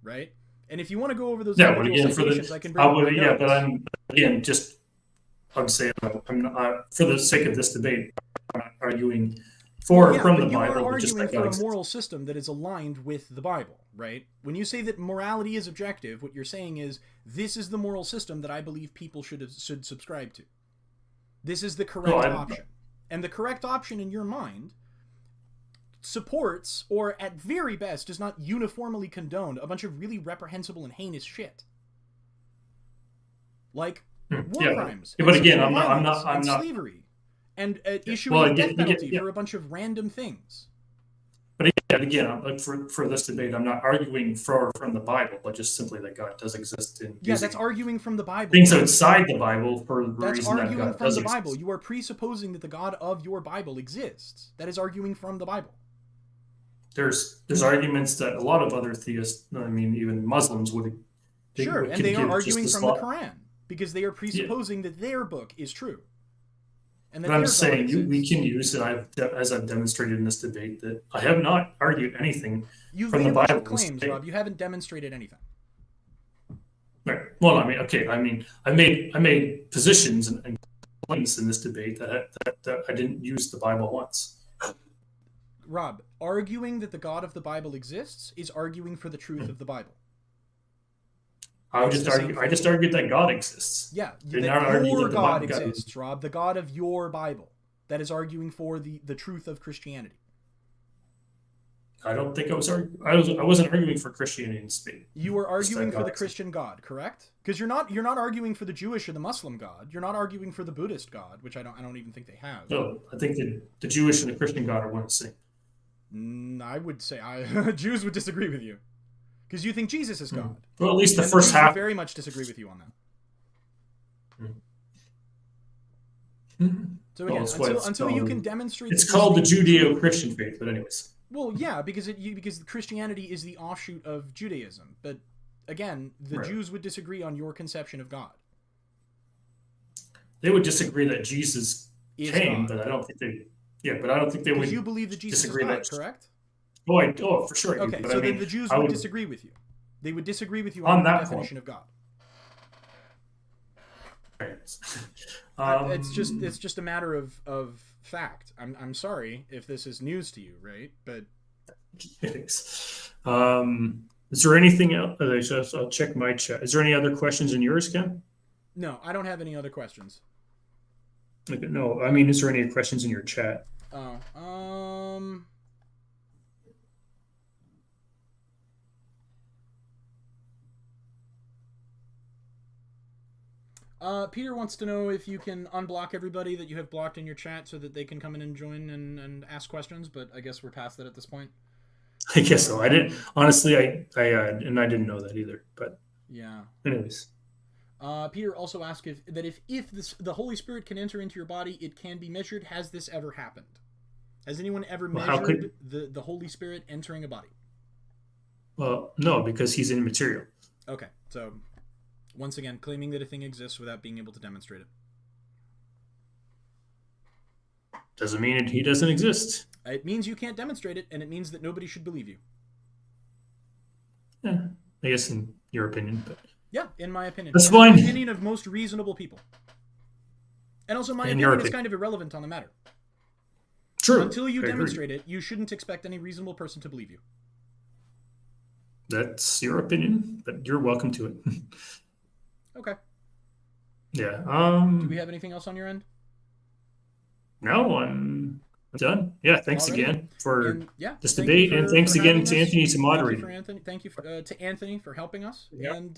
right? And if you want to go over those individual citations, I can bring up my notes. but I'm saying I'm not, for the sake of this debate, I'm not arguing for or from the Bible. You are arguing for a moral system that is aligned with the Bible, right? When you say that morality is objective, what you're saying is this is the moral system that I believe people should subscribe to. This is the correct option. And the correct option in your mind supports, or at very best, does not uniformly condone a bunch of really reprehensible and heinous shit. Like war crimes. But again, I'm not slavery. And issuing a death penalty for a bunch of random things. But again, like for this debate, I'm not arguing for or from the Bible, but just simply that God does exist in that's arguing from the Bible. Things outside the Bible for the That's reason that arguing God from does the exist. Bible. You are presupposing that the God of your Bible exists. That is arguing from the Bible. There's arguments that a lot of other theists, I mean, even Muslims would. Sure, and they are arguing from the Quran because they are presupposing that their book is true. And but I'm saying we can use, and as I've demonstrated in this debate, that I have not argued anything from the Bible. You've made a bunch of claims, Rob. You haven't demonstrated anything. Right. Well, I made positions and claims in this debate that I didn't use the Bible once. Rob, arguing that the God of the Bible exists is arguing for the truth of the Bible. I just argued that God exists. Yeah, that your God exists, Rob, the God of your Bible. That is arguing for the truth of Christianity. I don't think I wasn't arguing for Christianity in Spain. You were arguing for the Christian God, correct? Because you're not arguing for the Jewish or the Muslim God. You're not arguing for the Buddhist God, which I don't even think they have. No, I think the Jewish and the Christian God are one and the same. I would say Jews would disagree with you. Because you think Jesus is God. Well, at least the first half. I very much disagree with you on that. So again, until you can demonstrate, it's called the Judeo-Christian faith. But anyways. Well, yeah, because Christianity is the offshoot of Judaism. But again, the Jews would disagree on your conception of God. They would disagree that Jesus came, but I don't think they. Yeah, but I don't think they would. Because you believe that Jesus is God, correct? Oh, for sure. Okay, so then the Jews would disagree with you. They would disagree with you on the definition of God. It's just a matter of fact. I'm sorry if this is news to you, right? But is there anything else? I'll check my chat. Is there any other questions in yours, Ken? No, I don't have any other questions. No, I mean, is there any questions in your chat? Peter wants to know if you can unblock everybody that you have blocked in your chat so that they can come in and join and ask questions, but I guess we're past that at this point. I guess so. I didn't honestly. I didn't know that either. But yeah. Anyways, Peter also asked if the Holy Spirit can enter into your body, it can be measured. Has this ever happened? Has anyone ever measured the Holy Spirit entering a body? Well, no, because he's immaterial. Okay, so once again, claiming that a thing exists without being able to demonstrate it. Doesn't mean he doesn't exist. It means you can't demonstrate it, and it means that nobody should believe you. Yeah, I guess in your opinion, but yeah, in my opinion. That's fine. In the opinion of most reasonable people. And also, my opinion is kind of irrelevant on the matter. True. Until you demonstrate it, you shouldn't expect any reasonable person to believe you. That's your opinion, but you're welcome to it. Okay. Yeah. Do we have anything else on your end? No, I'm done. Yeah, thanks again for this debate, and thanks again to Anthony to moderate. Thank you to Anthony for helping us. Yep. And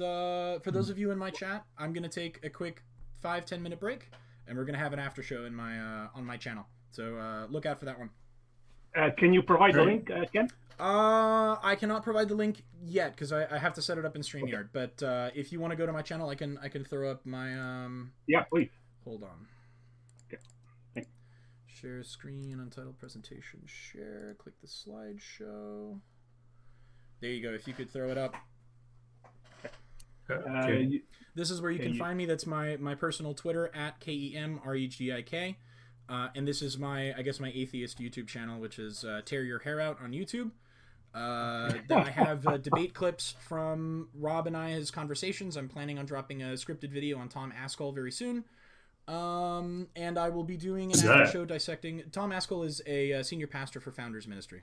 for those of you in my chat, I'm going to take a quick 5-10 minute break, and we're going to have an after show in my on my channel. So look out for that one. Can you provide the link, Ken? I cannot provide the link yet because I have to set it up in StreamYard. Okay. But if you want to go to my channel, I can throw up my Yeah, please. Hold on. Okay. Thanks. Share screen, untitled presentation, share, click the slideshow. There you go. If you could throw it up. Okay. This is where you can find me. That's my personal Twitter at KEMREGIK. And this is my atheist YouTube channel, which is Tear Your Hair Out on YouTube. Then I have debate clips from Rob and I's conversations. I'm planning on dropping a scripted video on Tom Askell very soon. And I will be doing an after show dissecting. Tom Askell is a senior pastor for Founders Ministry.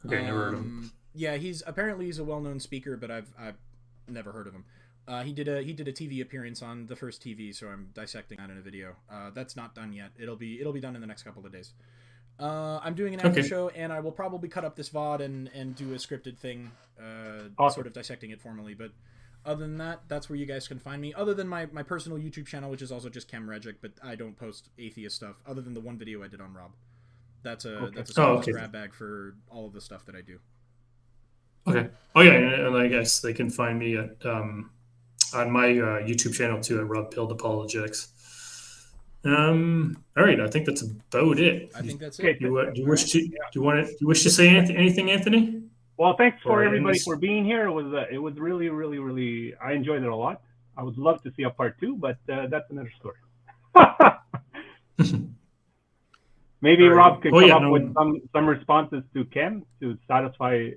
Okay, never heard of him. Yeah, he's a well-known speaker, but I've never heard of him. He did a TV appearance on the First TV, so I'm dissecting that in a video. That's not done yet. It'll be done in the next couple of days. I'm doing an after show, and I will probably cut up this VOD and do a scripted thing, sort of dissecting it formally. But other than that, that's where you guys can find me. Other than my personal YouTube channel, which is also just Chem Regic, but I don't post atheist stuff. Other than the one video I did on Rob, that's a grab bag for all of the stuff that I do. Okay. Oh yeah, and I guess they can find me at on my YouTube channel too at Rob Pilled Apologetics. All right, I think that's about it. I think that's it. Do you wish to say anything, Anthony? Well, thanks for everybody for being here. It was really, really, really. I enjoyed it a lot. I would love to see a part 2, but that's another story. Maybe Rob could come up with some responses to Ken to satisfy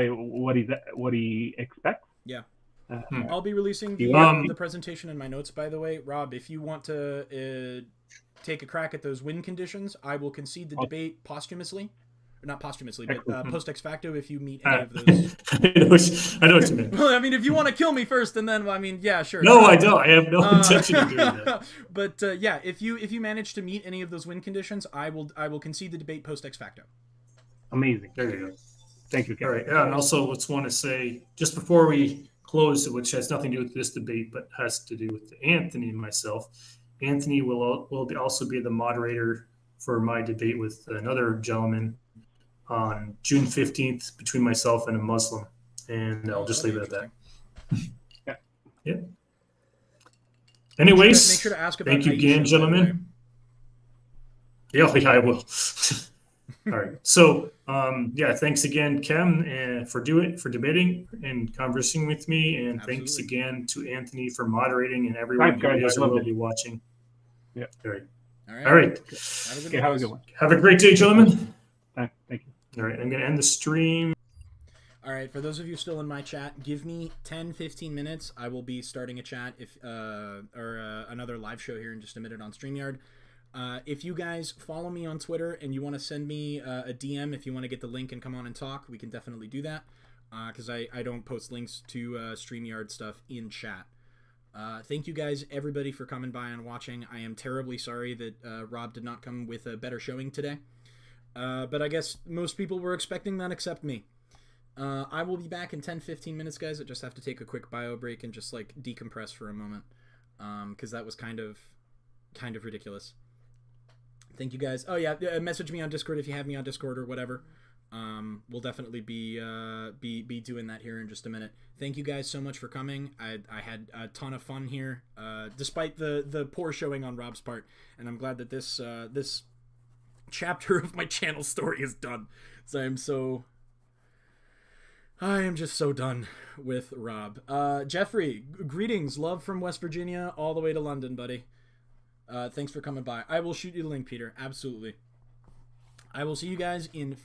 what he expects. Yeah. I'll be releasing the presentation in my notes, by the way. Rob, if you want to take a crack at those win conditions, I will concede the debate posthumously. Not posthumously, but post ex facto if you meet any of those. I know what you mean. Well, I mean, if you want to kill me first, and then, yeah, sure. No, I don't. I have no intention of doing that. But yeah, if you manage to meet any of those win conditions, I will concede the debate post ex facto. Amazing. There you go. Thank you, Ken. All right. And also, let's want to say, just before we close, which has nothing to do with this debate, but has to do with Anthony and myself, Anthony will also be the moderator for my debate with another gentleman on June 15th between myself and a Muslim. And I'll just leave it at that. Yeah. Anyways, make sure to ask about thank you again, gentlemen. Yeah, I will. All right. So, thanks again, Kem, for debating and conversing with me, and thanks again to Anthony for moderating and everyone who will be watching. Yeah. All right. All right. Have a good one. Have a great day, gentlemen. Thank you. All right. I'm going to end the stream. All right. For those of you still in my chat, give me 10-15 minutes. I will be starting a chat or another live show here in just a minute on StreamYard. If you guys follow me on Twitter and you want to send me a DM if you want to get the link and come on and talk, we can definitely do that, because I don't post links to StreamYard stuff in chat. Thank you guys, everybody, for coming by and watching. I am terribly sorry that Rob did not come with a better showing today, but I guess most people were expecting that except me. I will be back in 10-15 minutes, guys. I just have to take a quick bio break and just decompress for a moment. because that was kind of ridiculous. Thank you guys. Oh yeah, message me on Discord if you have me on Discord or whatever. We'll definitely be doing that here in just a minute. Thank you guys so much for coming. I had a ton of fun here, despite the poor showing on Rob's part, and I'm glad that this chapter of my channel story is done. So I am just so done with Rob. Jeffrey, greetings, love from West Virginia all the way to London, buddy. Thanks for coming by. I will shoot you the link, Peter. Absolutely. I will see you guys in